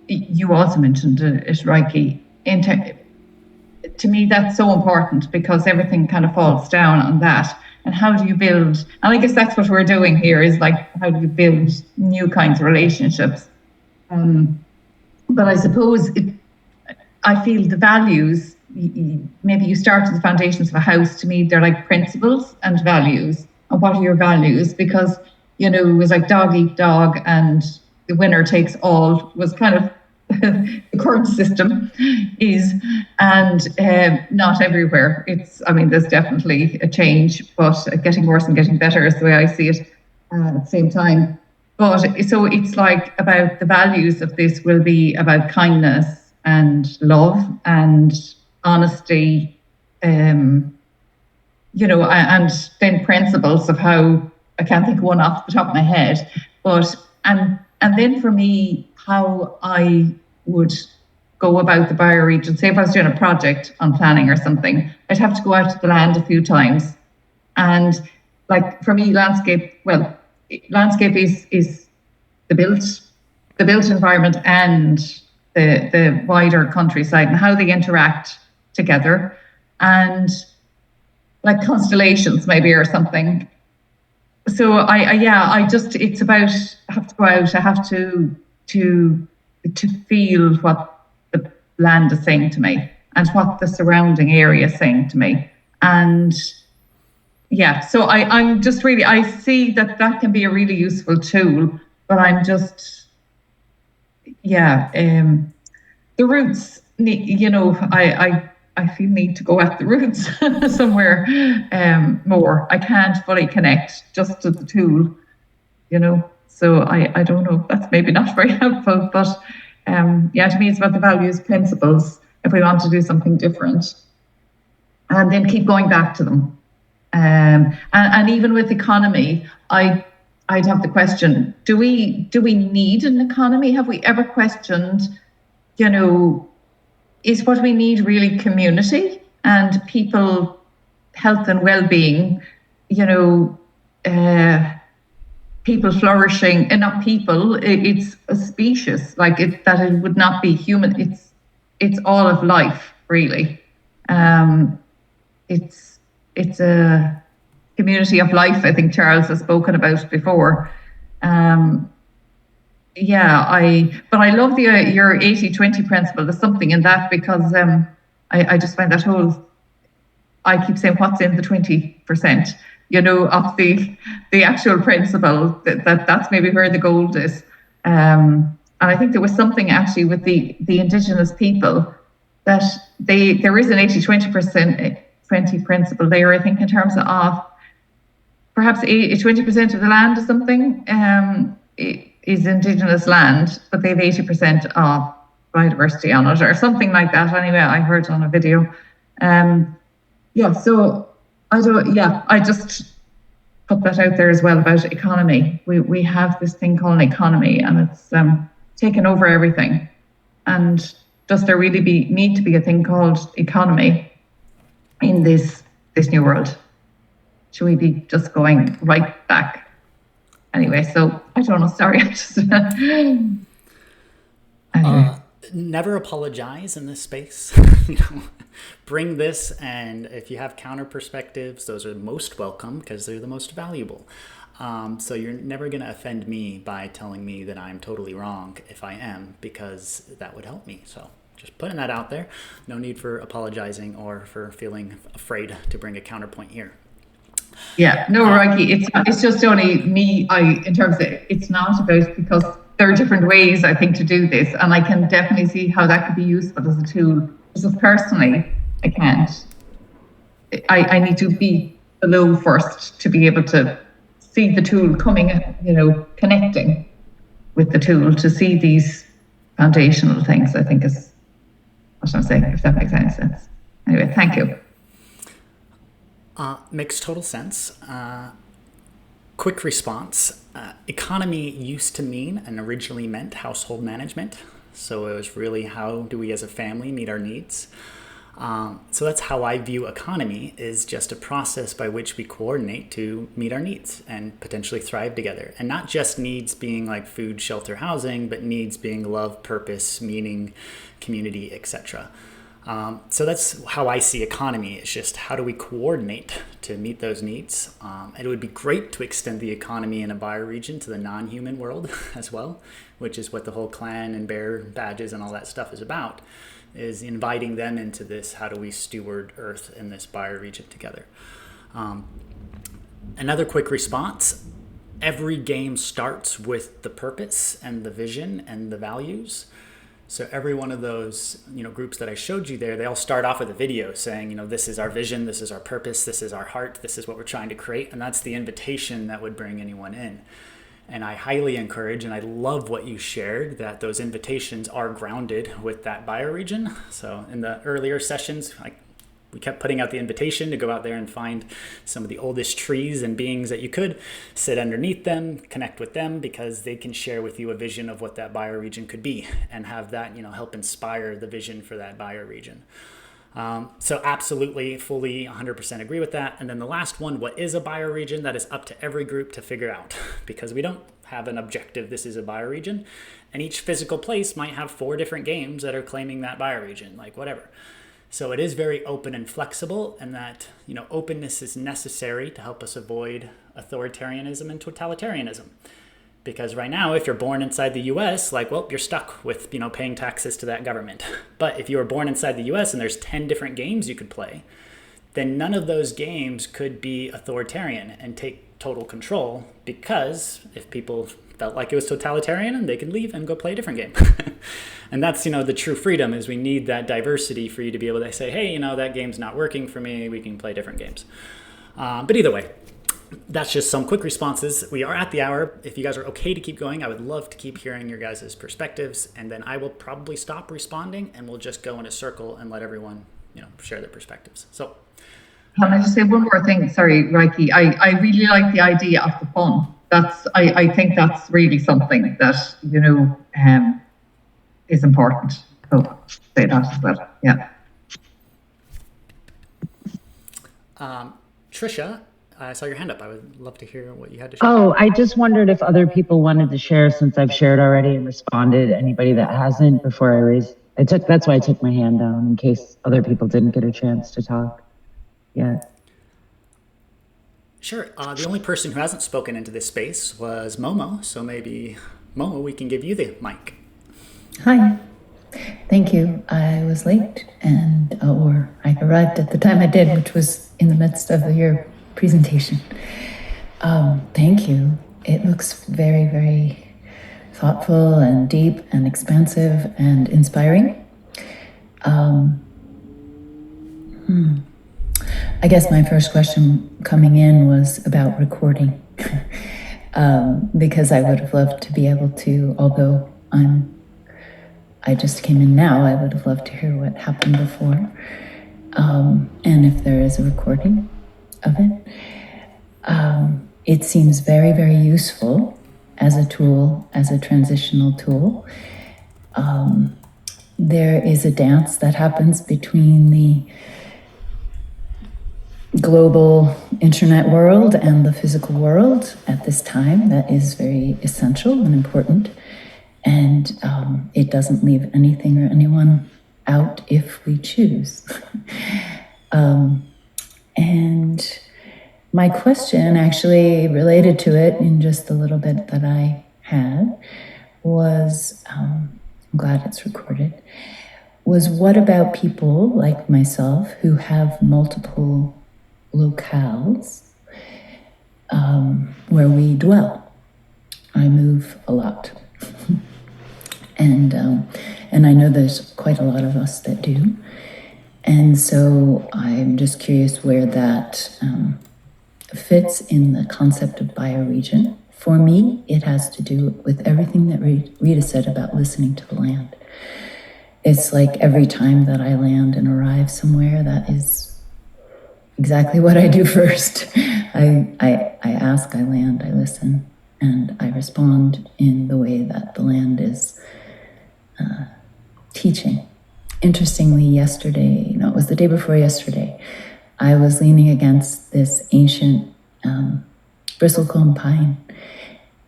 you also mentioned it, Reiki. To me, that's so important because everything kind of falls down on that. And how do you build? And I guess that's what we're doing here, is like, how do you build new kinds of relationships? But I suppose I feel the values, maybe you start at the foundations of a house. To me, they're like principles and values. And what are your values? Because, it was like dog eat dog and the winner takes all was kind of the current system is, and not everywhere. There's definitely a change, but getting worse and getting better is the way I see it at the same time. But so it's like about the values of this will be about kindness and love and honesty, and then principles of how, I can't think of one off the top of my head, but and then for me, how I would go about the bioregion. Say if I was doing a project on planning or something, I'd have to go out to the land a few times. And like for me, landscape is the built environment and the wider countryside and how they interact together. and like constellations maybe or something. So I just, it's about, I have to go out, I have to feel what the land is saying to me and what the surrounding area is saying to me. And yeah, so I'm just really, I see that can be a really useful tool, but I'm just, the roots, you know, I feel need to go at the roots somewhere more. I can't fully connect just to the tool, you know. So I don't know, that's maybe not very helpful, but to me it's about the values, principles, if we want to do something different. And then keep going back to them. And even with economy, I'd have the question, do we need an economy? Have we ever questioned, you know, is what we need really community and people, health and well-being, you know, people flourishing, and not people, it's a species, like it would not be human, it's all of life, really. It's a community of life, I think Charles has spoken about before. But I love your 80-20 principle. There's something in that, because I just find that whole, I keep saying what's in the 20%, you know, of the actual principle, that's maybe where the gold is. And I think there was something actually with the Indigenous people, that there is an 80-20% 20 principle there, I think, in terms of perhaps 20% of the land or something is Indigenous land, but they have 80% of biodiversity on it, or something like that. Anyway, I heard on a video. So I just put that out there as well about economy. We have this thing called an economy, and it's taken over everything. And does there really need to be a thing called economy in this new world? Should we be just going right back? Anyway, so I don't know. Sorry, I just never apologize in this space. You know, bring this, and if you have counter perspectives, those are most welcome because they're the most valuable. So you're never going to offend me by telling me that I'm totally wrong if I am, because that would help me. So just putting that out there. No need for apologizing or for feeling afraid to bring a counterpoint here. Yeah, no, Rocky, it's just only me. In terms of, it's not about, because there are different ways, I think, to do this, and I can definitely see how that could be useful as a tool. Because personally, I can't. I need to be below first to be able to see the tool coming, you know, connecting with the tool to see these foundational things, I think, is what I'm saying, if that makes any sense. Anyway, thank you. Makes total sense. Quick response. Economy used to mean, and originally meant, household management. So it was really, how do we as a family meet our needs? So that's how I view economy, is just a process by which we coordinate to meet our needs and potentially thrive together. And not just needs being like food, shelter, housing, but needs being love, purpose, meaning, community, etc. So that's how I see economy. It's just, how do we coordinate to meet those needs? It would be great to extend the economy in a bioregion to the non-human world as well, which is what the whole clan and bear badges and all that stuff is about, is inviting them into this, how do we steward Earth in this bioregion together. Another quick response. Every game starts with the purpose and the vision and the values. So every one of those, you know, groups that I showed you there, they all start off with a video saying, you know, this is our vision, this is our purpose, this is our heart, this is what we're trying to create. And that's the invitation that would bring anyone in. And I highly encourage, and I love what you shared, that those invitations are grounded with that bioregion. So in the earlier sessions, we kept putting out the invitation to go out there and find some of the oldest trees and beings that you could, sit underneath them, connect with them, because they can share with you a vision of what that bioregion could be, and have that, you know, help inspire the vision for that bioregion. So absolutely, fully 100% agree with that. And then the last one, what is a bioregion? That is up to every group to figure out, because we don't have an objective, this is a bioregion. And each physical place might have 4 different games that are claiming that bioregion, like whatever. So it is very open and flexible, and that, openness is necessary to help us avoid authoritarianism and totalitarianism. Because right now, if you're born inside the US, you're stuck with, paying taxes to that government. But if you were born inside the US and there's 10 different games you could play, then none of those games could be authoritarian and take total control, because if people felt like it was totalitarian, they could leave and go play a different game. And that's, the true freedom, is we need that diversity for you to be able to say, hey, that game's not working for me, we can play different games. But either way, that's just some quick responses. We are at the hour. If you guys are okay to keep going, I would love to keep hearing your guys' perspectives, and then I will probably stop responding and we'll just go in a circle and let everyone, share their perspectives. So can I just say one more thing? Sorry, Reiki. I really like the idea of the fun. I think that's really something that, is important. So say that as well. Yeah. Trisha, I saw your hand up. I would love to hear what you had to share. Oh, I just wondered if other people wanted to share, since I've shared already and responded. Anybody that hasn't, before I raised, that's why I took my hand down, in case other people didn't get a chance to talk. Yeah. Sure. The only person who hasn't spoken into this space was Momo. So maybe, Momo, we can give you the mic. Hi. Thank you. I was late, or I arrived at the time I did, which was in the midst of your presentation. Thank you. It looks very, very thoughtful and deep and expansive and inspiring. I guess my first question coming in was about recording, because I would have loved to be able to, although I just came in now, I would have loved to hear what happened before, and if there is a recording of it. It seems very, very useful as a tool, as a transitional tool. There is a dance that happens between the global internet world and the physical world at this time that is very essential and important. And it doesn't leave anything or anyone out if we choose. And my question actually related to it, in just the little bit that I had, was, I'm glad it's recorded, was what about people like myself who have multiple locales where we dwell? I move a lot. And I know there's quite a lot of us that do. And so I'm just curious where that fits in the concept of bioregion. For me, it has to do with everything that Rita said about listening to the land. It's like every time that I land and arrive somewhere, that is exactly what I do first. I ask, I land, I listen, and I respond in the way that the land is teaching. Interestingly, yesterday, no, it was the day before yesterday, I was leaning against this ancient bristlecone pine,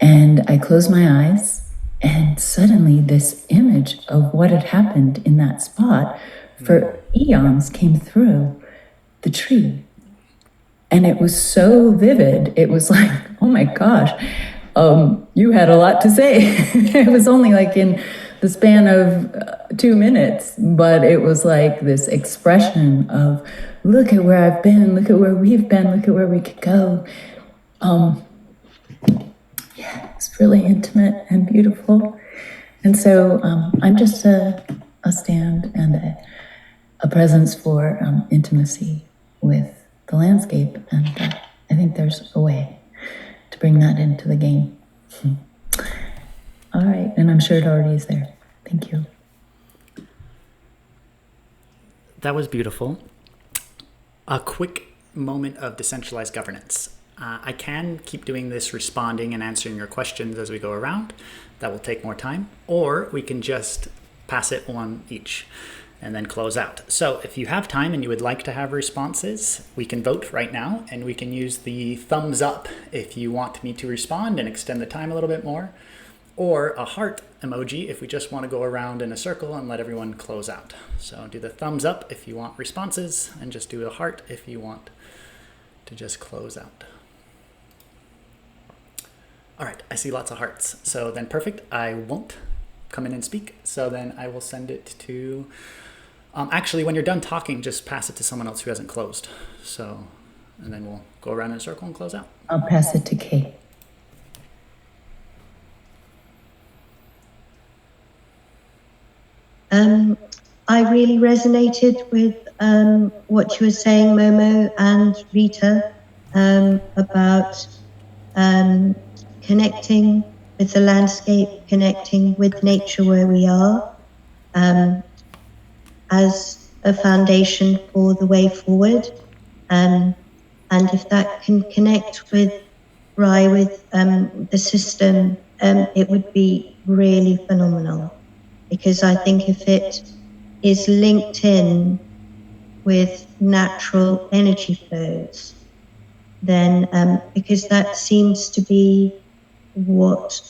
and I closed my eyes, and suddenly this image of what had happened in that spot for eons came through the tree. And it was so vivid, it was like, oh my gosh, you had a lot to say. It was only like in the span of 2 minutes, but it was like this expression of, look at where I've been, look at where we've been, look at where we could go. Yeah, it's really intimate and beautiful. And so I'm just a stand and a presence for intimacy with the landscape. And I think there's a way to bring that into the game. All right, and I'm sure it already is there. Thank you. That was beautiful. A quick moment of decentralized governance. I can keep doing this, responding and answering your questions as we go around. That will take more time. Or we can just pass it on each and then close out. So if you have time and you would like to have responses, we can vote right now, and we can use the thumbs up if you want me to respond and extend the time a little bit more. or a heart emoji if we just want to go around in a circle and let everyone close out. So do the thumbs up if you want responses, and just do a heart if you want to just close out. All right, I see lots of hearts. So then perfect, I won't come in and speak. So then I will send it to, actually when you're done talking, just pass it to someone else who hasn't closed. So, and then we'll go around in a circle and close out. I'll pass it to Kate. I really resonated with what you were saying, Momo and Rita, about connecting with the landscape, connecting with nature where we are, as a foundation for the way forward. And if that can connect with Rye, with the system, it would be really phenomenal. Because I think if it is linked in with natural energy flows, then because that seems to be what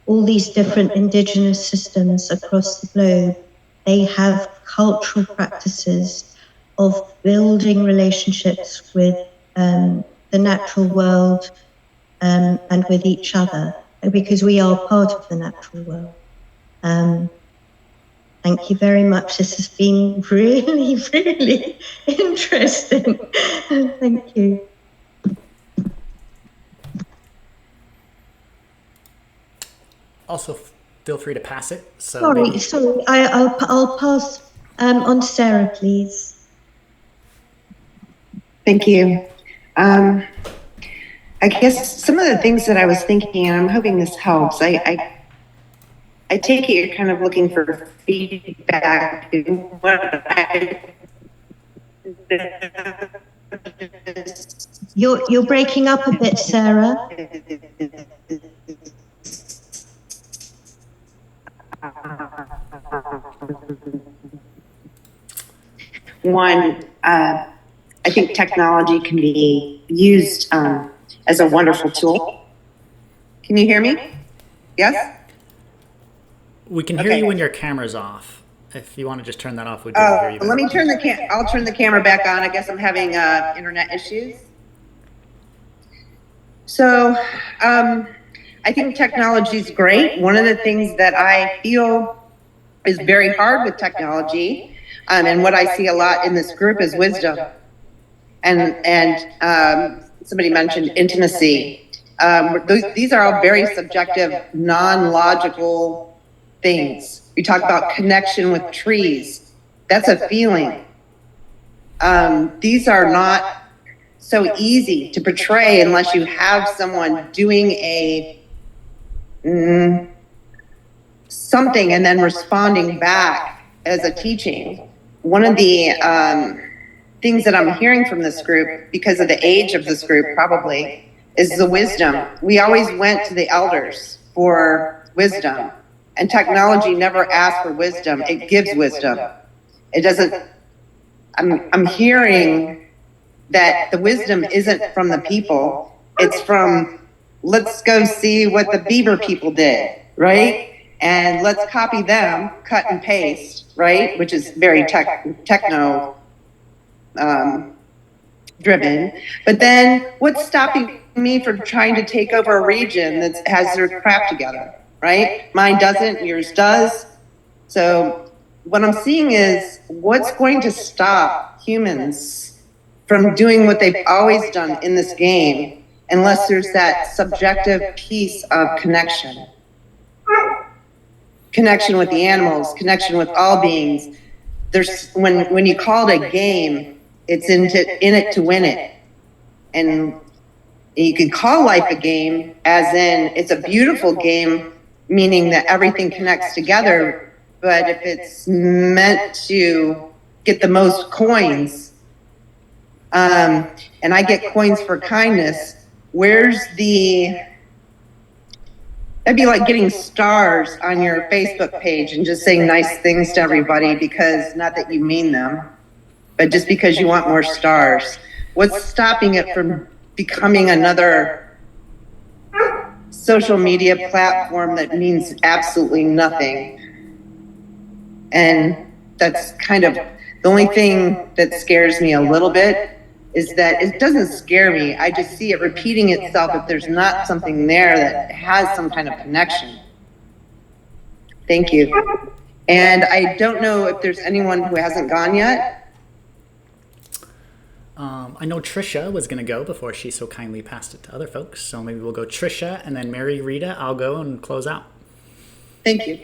all these different indigenous systems across the globe, they have cultural practices of building relationships with the natural world and with each other, because we are part of the natural world. Thank you very much. This has been really, really interesting. Thank you. Also, feel free to pass it. So Sorry. I'll pass on to Sarah, please. Thank you. I guess some of the things that I was thinking, and I'm hoping this helps, I take it you're kind of looking for feedback. You're breaking up a bit, Sarah. One, I think technology can be used as a wonderful tool. Can you hear me? Yes? We can hear you when your camera's off. If you want to just turn that off, we'd be able to hear you better. Let me turn I'll turn the camera back on. I guess I'm having internet issues. So I think technology is great. One of the things that I feel is very hard with technology, and what I see a lot in this group is wisdom. And somebody mentioned intimacy. These are all very subjective, non-logical things. We talk about connection with trees. That's a feeling. These are not so easy to portray unless you have someone doing a something and then responding back as a teaching. One of the things that I'm hearing from this group, because of the age of this group probably, is the wisdom. We always went to the elders for wisdom, and technology never asks for wisdom. It gives wisdom. It doesn't. I'm hearing that the wisdom isn't from the people. It's from, let's go see what the Beaver people did, right? And let's copy them, cut and paste, right? Which is very techno driven. But then what's stopping me from trying to take over a region that has their crap together, right? Mine doesn't, yours does. So what I'm seeing is, what's going to stop humans from doing what they've always done in this game, unless there's that subjective piece of connection. Connection with the animals, connection with all beings. There's when you call it a game, it's in it to win it. And you can call life a game, as in it's a beautiful game, meaning that everything connects together. But if it's meant to get the most coins, and I get coins for kindness, where's the... That'd be like getting stars on your Facebook page and just saying nice things to everybody, because, not that you mean them, but just because you want more stars. What's stopping it from becoming another social media platform that means absolutely nothing. And that's kind of the only thing that scares me a little bit, is that it doesn't scare me. I just see it repeating itself if there's not something there that has some kind of connection. Thank you. And I don't know if there's anyone who hasn't gone yet. I know Trisha was going to go before she so kindly passed it to other folks. So maybe we'll go Trisha and then Mary Rita. I'll go and close out. Thank you.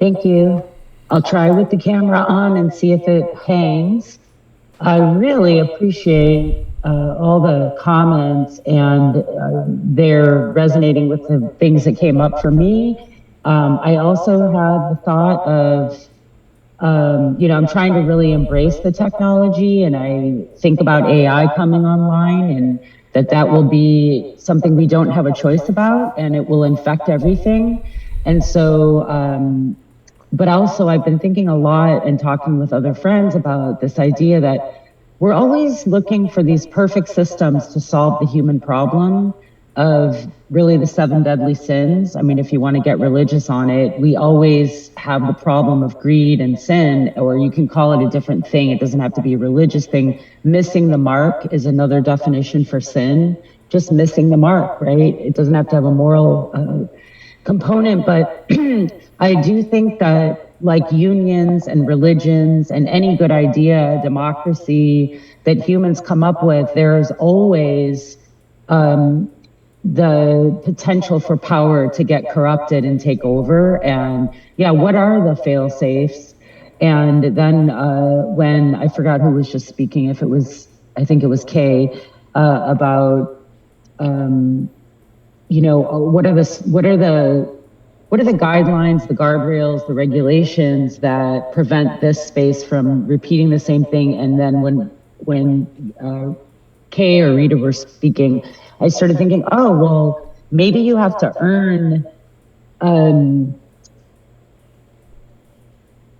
Thank you. I'll try with the camera on and see if it hangs. I really appreciate all the comments, and they're resonating with the things that came up for me. I also had the thought of, I'm trying to really embrace the technology, and I think about AI coming online, and that will be something we don't have a choice about, and it will infect everything. And so, but also I've been thinking a lot and talking with other friends about this idea that we're always looking for these perfect systems to solve the human problem of really the 7 deadly sins. I mean, if you want to get religious on it, we always have the problem of greed and sin, or you can call it a different thing. It doesn't have to be a religious thing. Missing the mark is another definition for sin. Just missing the mark, right? It doesn't have to have a moral component, but I do think that, like unions and religions and any good idea, democracy that humans come up with, there's always the potential for power to get corrupted and take over. And yeah, what are the fail safes? And then when I forgot who was just speaking, if it was, I think it was Kay, about what are the guidelines, the guardrails, the regulations that prevent this space from repeating the same thing? And then when Kay or Rita were speaking, I started thinking, oh, well, maybe you have to earn,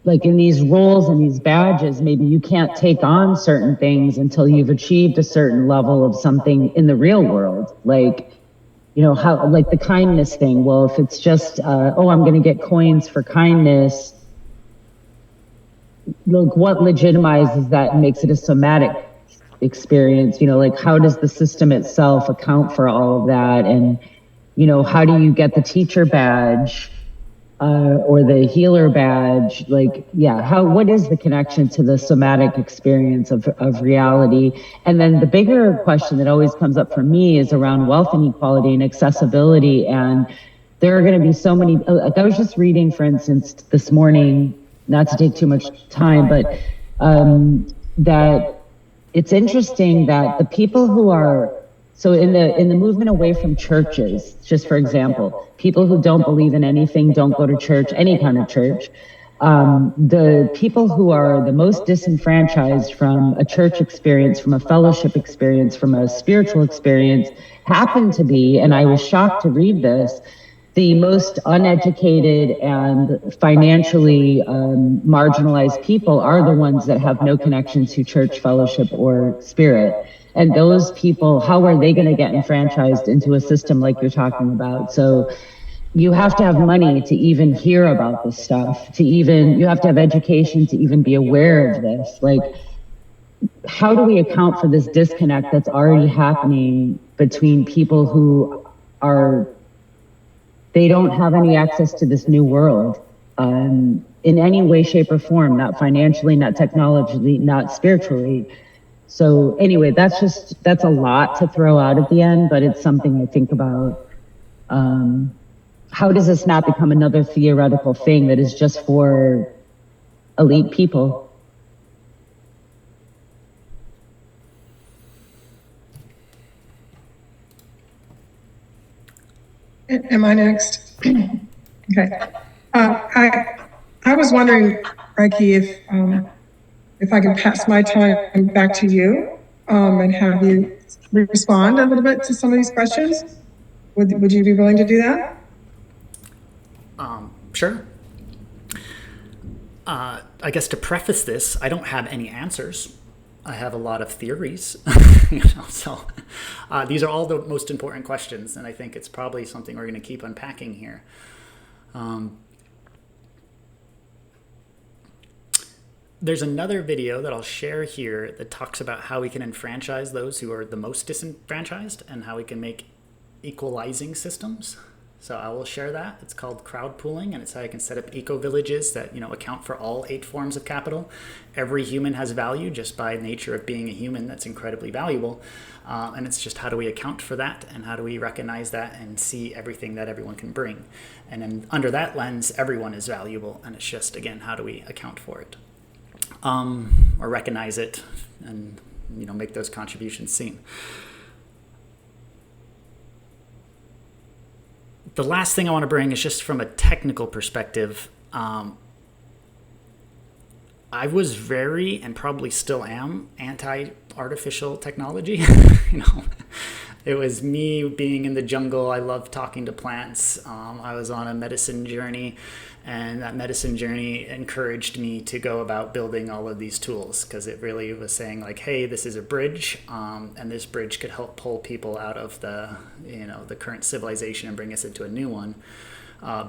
like in these roles and these badges, maybe you can't take on certain things until you've achieved a certain level of something in the real world. Like, how, like the kindness thing. Well, if it's just, I'm going to get coins for kindness, look, what legitimizes that and makes it a somatic experience? Like, how does the system itself account for all of that? And, how do you get the teacher badge or the healer badge? Like, yeah, what is the connection to the somatic experience of reality? And then the bigger question that always comes up for me is around wealth inequality and accessibility. And there are going to be so many, like I was just reading, for instance, this morning, not to take too much time, but that it's interesting that the people who are, so in the movement away from churches, just for example, people who don't believe in anything, don't go to church, any kind of church, the people who are the most disenfranchised from a church experience, from a fellowship experience, from a spiritual experience, happen to be, and I was shocked to read this, the most uneducated and financially marginalized people are the ones that have no connection to church, fellowship, or spirit. And those people, how are they going to get enfranchised into a system like you're talking about? So you have to have money to even hear about this stuff, you have to have education to even be aware of this. Like, how do we account for this disconnect that's already happening between people who they don't have any access to this new world in any way, shape, or form, not financially, not technologically, not spiritually. So anyway, that's a lot to throw out at the end, but it's something I think about. How does this not become another theoretical thing that is just for elite people? Am I next? Okay. I was wondering, Reiki, if I can pass my time back to you and have you respond a little bit to some of these questions. Would you be willing to do that? Sure. I guess to preface this, I don't have any answers. I have a lot of theories. So these are all the most important questions, and I think it's probably something we're going to keep unpacking here. There's another video that I'll share here that talks about how we can enfranchise those who are the most disenfranchised and how we can make equalizing systems. So I will share that. It's called crowd pooling, and it's how you can set up eco-villages that, account for all 8 forms of capital. Every human has value just by nature of being a human. That's incredibly valuable. And it's just how do we account for that, and how do we recognize that and see everything that everyone can bring. And then under that lens, everyone is valuable. And it's just, again, how do we account for it? Or recognize it and, make those contributions seen. The last thing I want to bring is just from a technical perspective. I was very, and probably still am, anti-artificial technology. It was me being in the jungle. I loved talking to plants. I was on a medicine journey, and that medicine journey encouraged me to go about building all of these tools, because it really was saying like, hey, this is a bridge, and this bridge could help pull people out of the current civilization and bring us into a new one.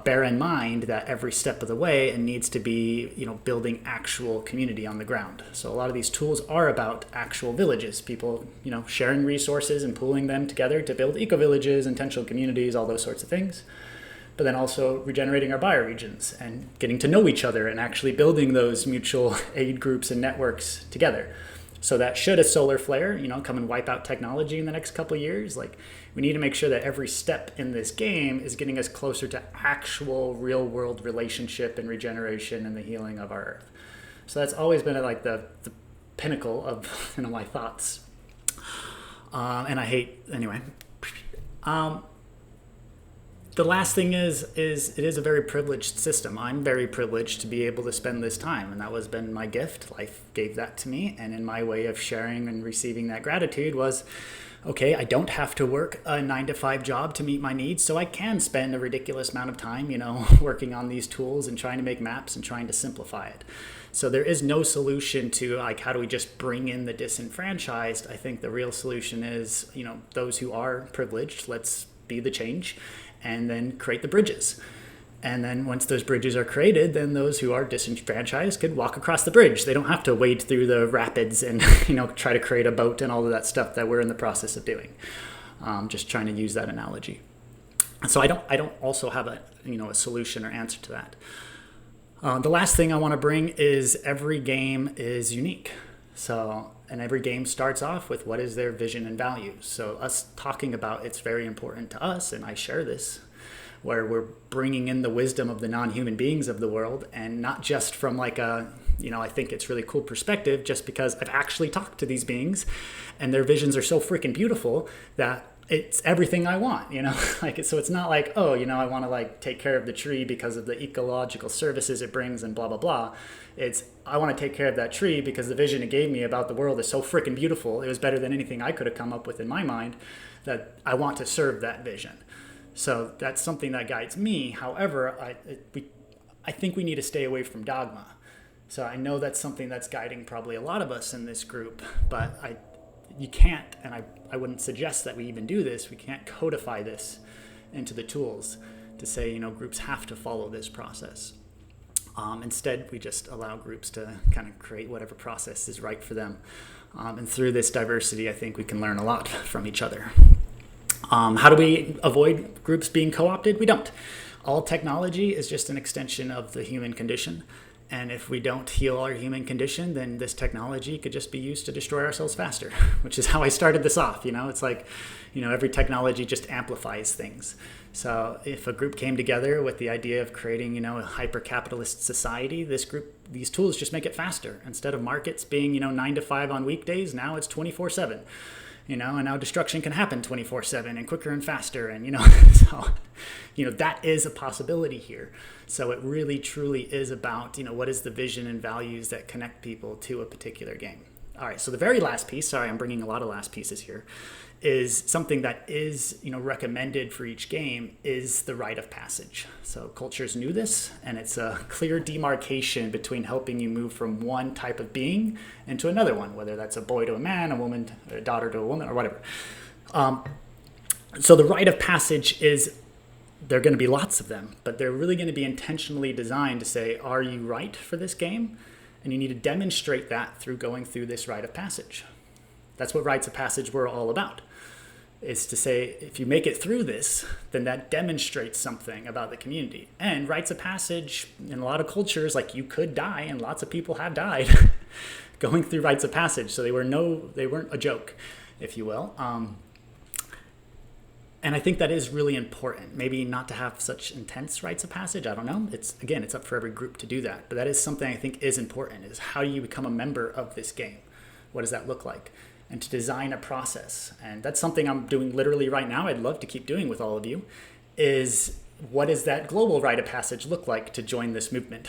Bear in mind that every step of the way it needs to be, building actual community on the ground. So a lot of these tools are about actual villages, people, sharing resources and pooling them together to build eco-villages, intentional communities, all those sorts of things. But then also regenerating our bioregions and getting to know each other and actually building those mutual aid groups and networks together. So that should a solar flare, come and wipe out technology in the next couple of years, we need to make sure that every step in this game is getting us closer to actual real world relationship and regeneration and the healing of our Earth. So that's always been the pinnacle of my thoughts. And I hate, anyway. The last thing is it is a very privileged system. I'm very privileged to be able to spend this time, and that has been my gift. Life gave that to me, and in my way of sharing and receiving that gratitude was, okay, I don't have to work a 9-to-5 job to meet my needs, so I can spend a ridiculous amount of time, working on these tools and trying to make maps and trying to simplify it. So there is no solution to how do we just bring in the disenfranchised. I think the real solution is, those who are privileged, let's be the change, and then create the bridges. And then once those bridges are created, then those who are disenfranchised could walk across the bridge. They don't have to wade through the rapids and try to create a boat and all of that stuff that we're in the process of doing. Just trying to use that analogy. So I don't also have a solution or answer to that. The last thing I want to bring is every game is unique. And every game starts off with what is their vision and values. So us talking about it's very important to us, and I share this, where we're bringing in the wisdom of the non-human beings of the world, and not just from I think it's really cool perspective, just because I've actually talked to these beings and their visions are so freaking beautiful that it's everything I want, so it's not like, oh, I want to take care of the tree because of the ecological services it brings and blah, blah, blah. It's, I want to take care of that tree because the vision it gave me about the world is so freaking beautiful. It was better than anything I could have come up with in my mind, that I want to serve that vision. So that's something that guides me. However, I think we need to stay away from dogma. So I know that's something that's guiding probably a lot of us in this group, but you can't, and I wouldn't suggest that we even do this, we can't codify this into the tools to say, groups have to follow this process. Instead, we just allow groups to kind of create whatever process is right for them. And through this diversity, I think we can learn a lot from each other. How do we avoid groups being co-opted? We don't. All technology is just an extension of the human condition. And if we don't heal our human condition, then this technology could just be used to destroy ourselves faster, which is how I started this off. It's every technology just amplifies things. So if a group came together with the idea of creating, a hyper-capitalist society, these tools just make it faster. Instead of markets being, 9 to 5 on weekdays, now it's 24/7. And now destruction can happen 24/7 and quicker and faster. And, so, that is a possibility here. So it really, truly is about, what is the vision and values that connect people to a particular game. All right, so the very last piece, sorry, I'm bringing a lot of last pieces here, is something that is, recommended for each game is the rite of passage. So cultures knew this, and it's a clear demarcation between helping you move from one type of being into another one, whether that's a boy to a man, a woman, a daughter to a woman, or whatever. So the rite of passage is, there are going to be lots of them, but they're really going to be intentionally designed to say, are you right for this game? And you need to demonstrate that through going through this rite of passage. That's what rites of passage were all about, is to say, if you make it through this, then that demonstrates something about the community. And rites of passage, in a lot of cultures, like, you could die, and lots of people have died going through rites of passage. So they weren't a joke, if you will. And I think that is really important. Maybe not to have such intense rites of passage. I don't know. It's up for every group to do that. But that is something I think is important, is how do you become a member of this game? What does that look like? And to design a process. And that's something I'm doing literally right now. I'd love to keep doing with all of you, is what does that global rite of passage look like to join this movement?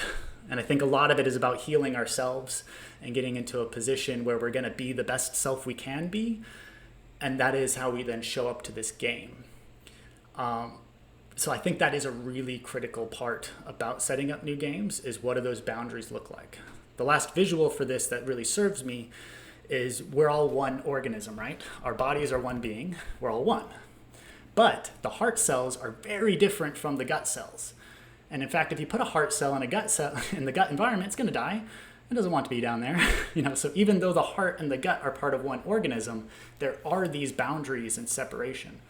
And I think a lot of it is about healing ourselves and getting into a position where we're going to be the best self we can be. And that is how we then show up to this game. So I think that is a really critical part about setting up new games, is what do those boundaries look like? The last visual for this that really serves me is we're all one organism, right? Our bodies are one being, we're all one. But the heart cells are very different from the gut cells. And in fact, if you put a heart cell in a gut cell in the gut environment, it's going to die. It doesn't want to be down there. So even though the heart and the gut are part of one organism, there are these boundaries and separation.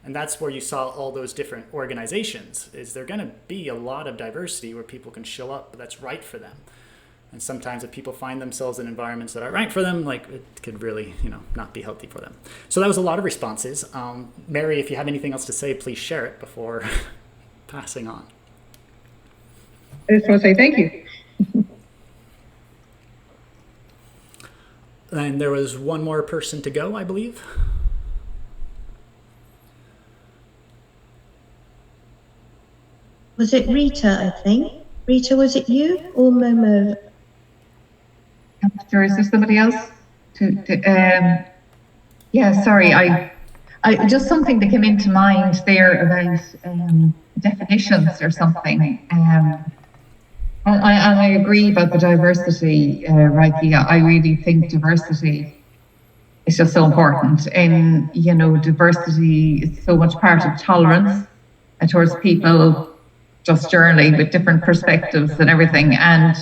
And that's where you saw all those different organizations, is there going to be a lot of diversity where people can show up that's right for them. And sometimes if people find themselves in environments that aren't right for them, like, it could really, not be healthy for them. So that was a lot of responses. Mary, if you have anything else to say, please share it before passing on. I just want to say thank you. And there was one more person to go, I believe. Was it Rita, I think? Rita, was it you or Momo? I'm not sure. Is there somebody else? Yeah, sorry. I just something that came into mind there about definitions or something. And I agree about the diversity, Reiki. I really think diversity is just so important. And, diversity is so much part of tolerance towards people just generally with different perspectives and everything. And,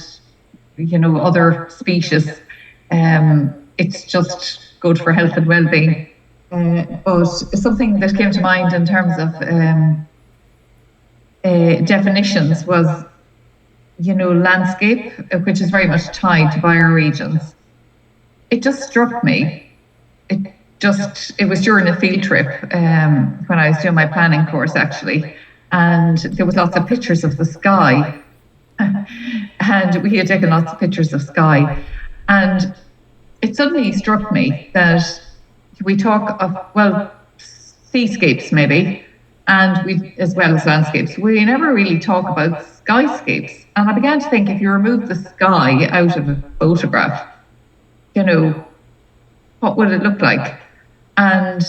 other species, it's just good for health and well-being. But something that came to mind in terms of definitions was, landscape, which is very much tied to bioregions. It just struck me. It was during a field trip when I was doing my planning course, actually, and there was lots of pictures of the sky. And we had taken lots of pictures of sky. And it suddenly struck me that we talk of, seascapes maybe, and we, as well as landscapes, we never really talk about skyscapes. And I began to think, if you remove the sky out of a photograph, what would it look like? And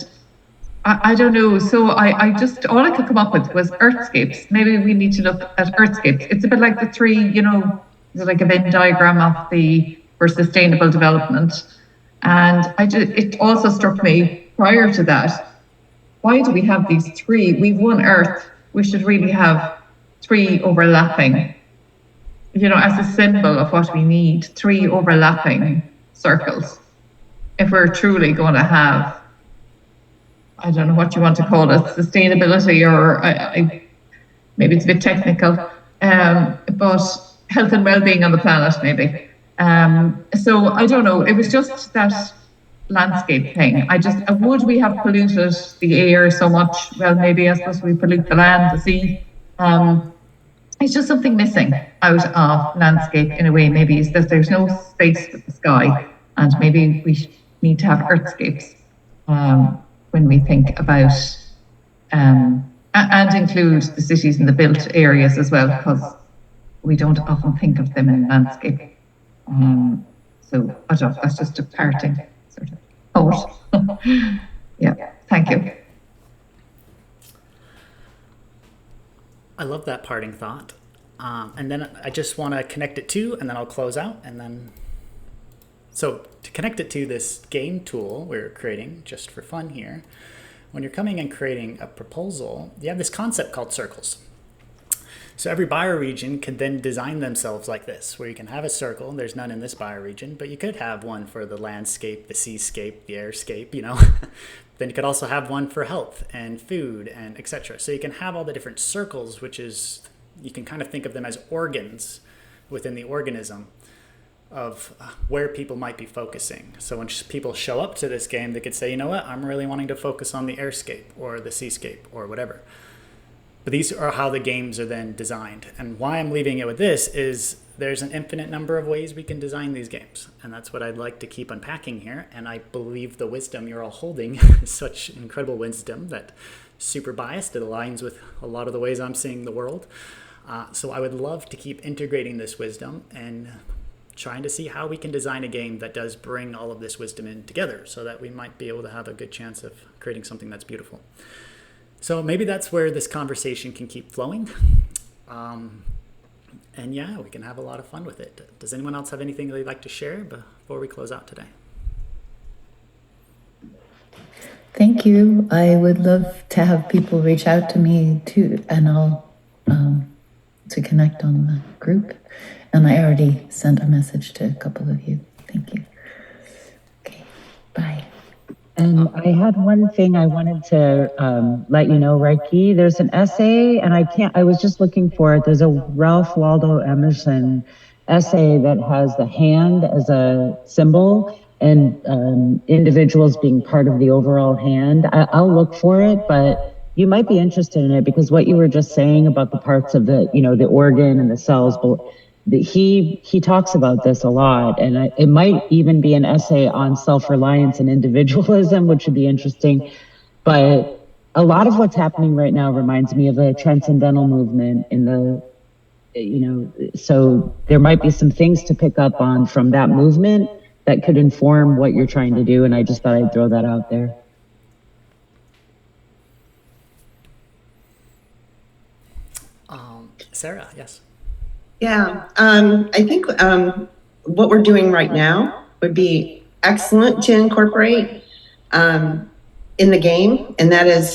I don't know. So I just, all I could come up with was earthscapes. Maybe we need to look at earthscapes. It's a bit like the three, like a Venn diagram for sustainable development. And it also struck me prior to that, why do we have these three? We've one Earth. We should really have three overlapping, as a symbol of what we need, three overlapping circles. If we're truly going to have, I don't know what you want to call it, sustainability, or maybe it's a bit technical, but health and well-being on the planet, maybe. So I don't know. It was just that landscape thing. Would we have polluted the air so much? Well, maybe, I suppose we pollute the land, the sea. It's just something missing out of landscape in a way. Maybe is that there's no space for the sky, and maybe we need to have earthscapes when we think about and include the cities and the built areas as well, because we don't often think of them in landscape. So I don't know, that's just a parting sort of thought. Yeah, thank you. I love that parting thought. And then I just want to connect it to, and then I'll close out. And then, so to connect it to this game tool we're creating just for fun here, when you're coming and creating a proposal, you have this concept called circles. So every bioregion can then design themselves like this, where you can have a circle. There's none in this bioregion, but you could have one for the landscape, the seascape, the airscape, you know. Then you could also have one for health and food and etc. So you can have all the different circles, which is, you can kind of think of them as organs within the organism of where people might be focusing. So when people show up to this game, they could say, you know what, I'm really wanting to focus on the airscape or the seascape or whatever. But these are how the games are then designed. And why I'm leaving it with this is there's an infinite number of ways we can design these games. And that's what I'd like to keep unpacking here. And I believe the wisdom you're all holding is such incredible wisdom that super biased. It aligns with a lot of the ways I'm seeing the world. So I would love to keep integrating this wisdom and trying to see how we can design a game that does bring all of this wisdom in together so that we might be able to have a good chance of creating something that's beautiful. So maybe that's where this conversation can keep flowing. And yeah, we can have a lot of fun with it. Does anyone else have anything they'd like to share before we close out today? Thank you. I would love to have people reach out to me too, and I'll to connect on the group. And I already sent a message to a couple of you. Thank you. Okay, bye. And I had one thing I wanted to let you know, Reiki. There's an essay, and I was just looking for it. There's a Ralph Waldo Emerson essay that has the hand as a symbol and individuals being part of the overall hand. I'll look for it, but you might be interested in it because what you were just saying about the parts of the, the organ and the cells, he talks about this a lot, and it might even be an essay on self-reliance and individualism, which would be interesting. But a lot of what's happening right now reminds me of a transcendental movement in the, so there might be some things to pick up on from that movement that could inform what you're trying to do, and I just thought I'd throw that out there. Sarah, yes. Yeah, I think what we're doing right now would be excellent to incorporate in the game, and that is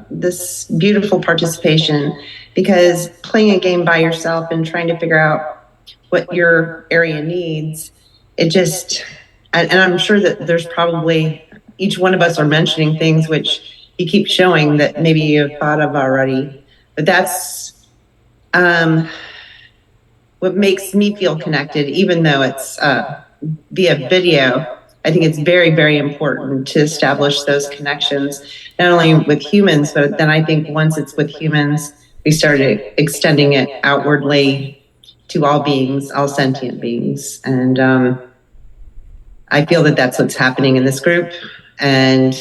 this beautiful participation, because playing a game by yourself and trying to figure out what your area needs, it just, and I'm sure that there's probably, each one of us are mentioning things which you keep showing that maybe you've thought of already, but that's what makes me feel connected, even though it's via video. I think it's very, very important to establish those connections, not only with humans, but then I think once it's with humans, we started extending it outwardly to all beings, all sentient beings. And I feel that that's what's happening in this group. And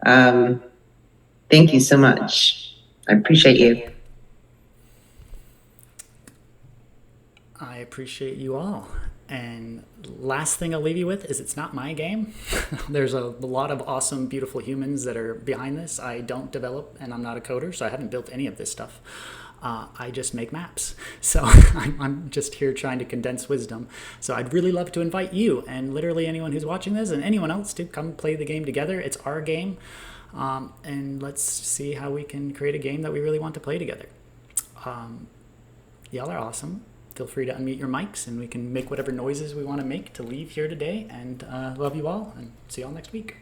thank you so much. I appreciate you. I appreciate you all. And last thing I'll leave you with is it's not my game. There's a lot of awesome, beautiful humans that are behind this. I don't develop, and I'm not a coder, so I haven't built any of this stuff. I just make maps. So I'm just here trying to condense wisdom. So I'd really love to invite you and literally anyone who's watching this and anyone else to come play the game together. It's our game. And let's see how we can create a game that we really want to play together. Y'all are awesome. Feel free to unmute your mics and we can make whatever noises we want to make to leave here today. And love you all and see y'all next week.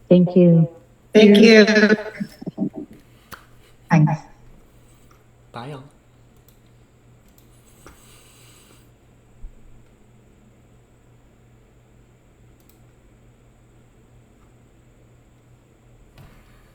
Thank you. Thank you. Thanks. Bye, y'all.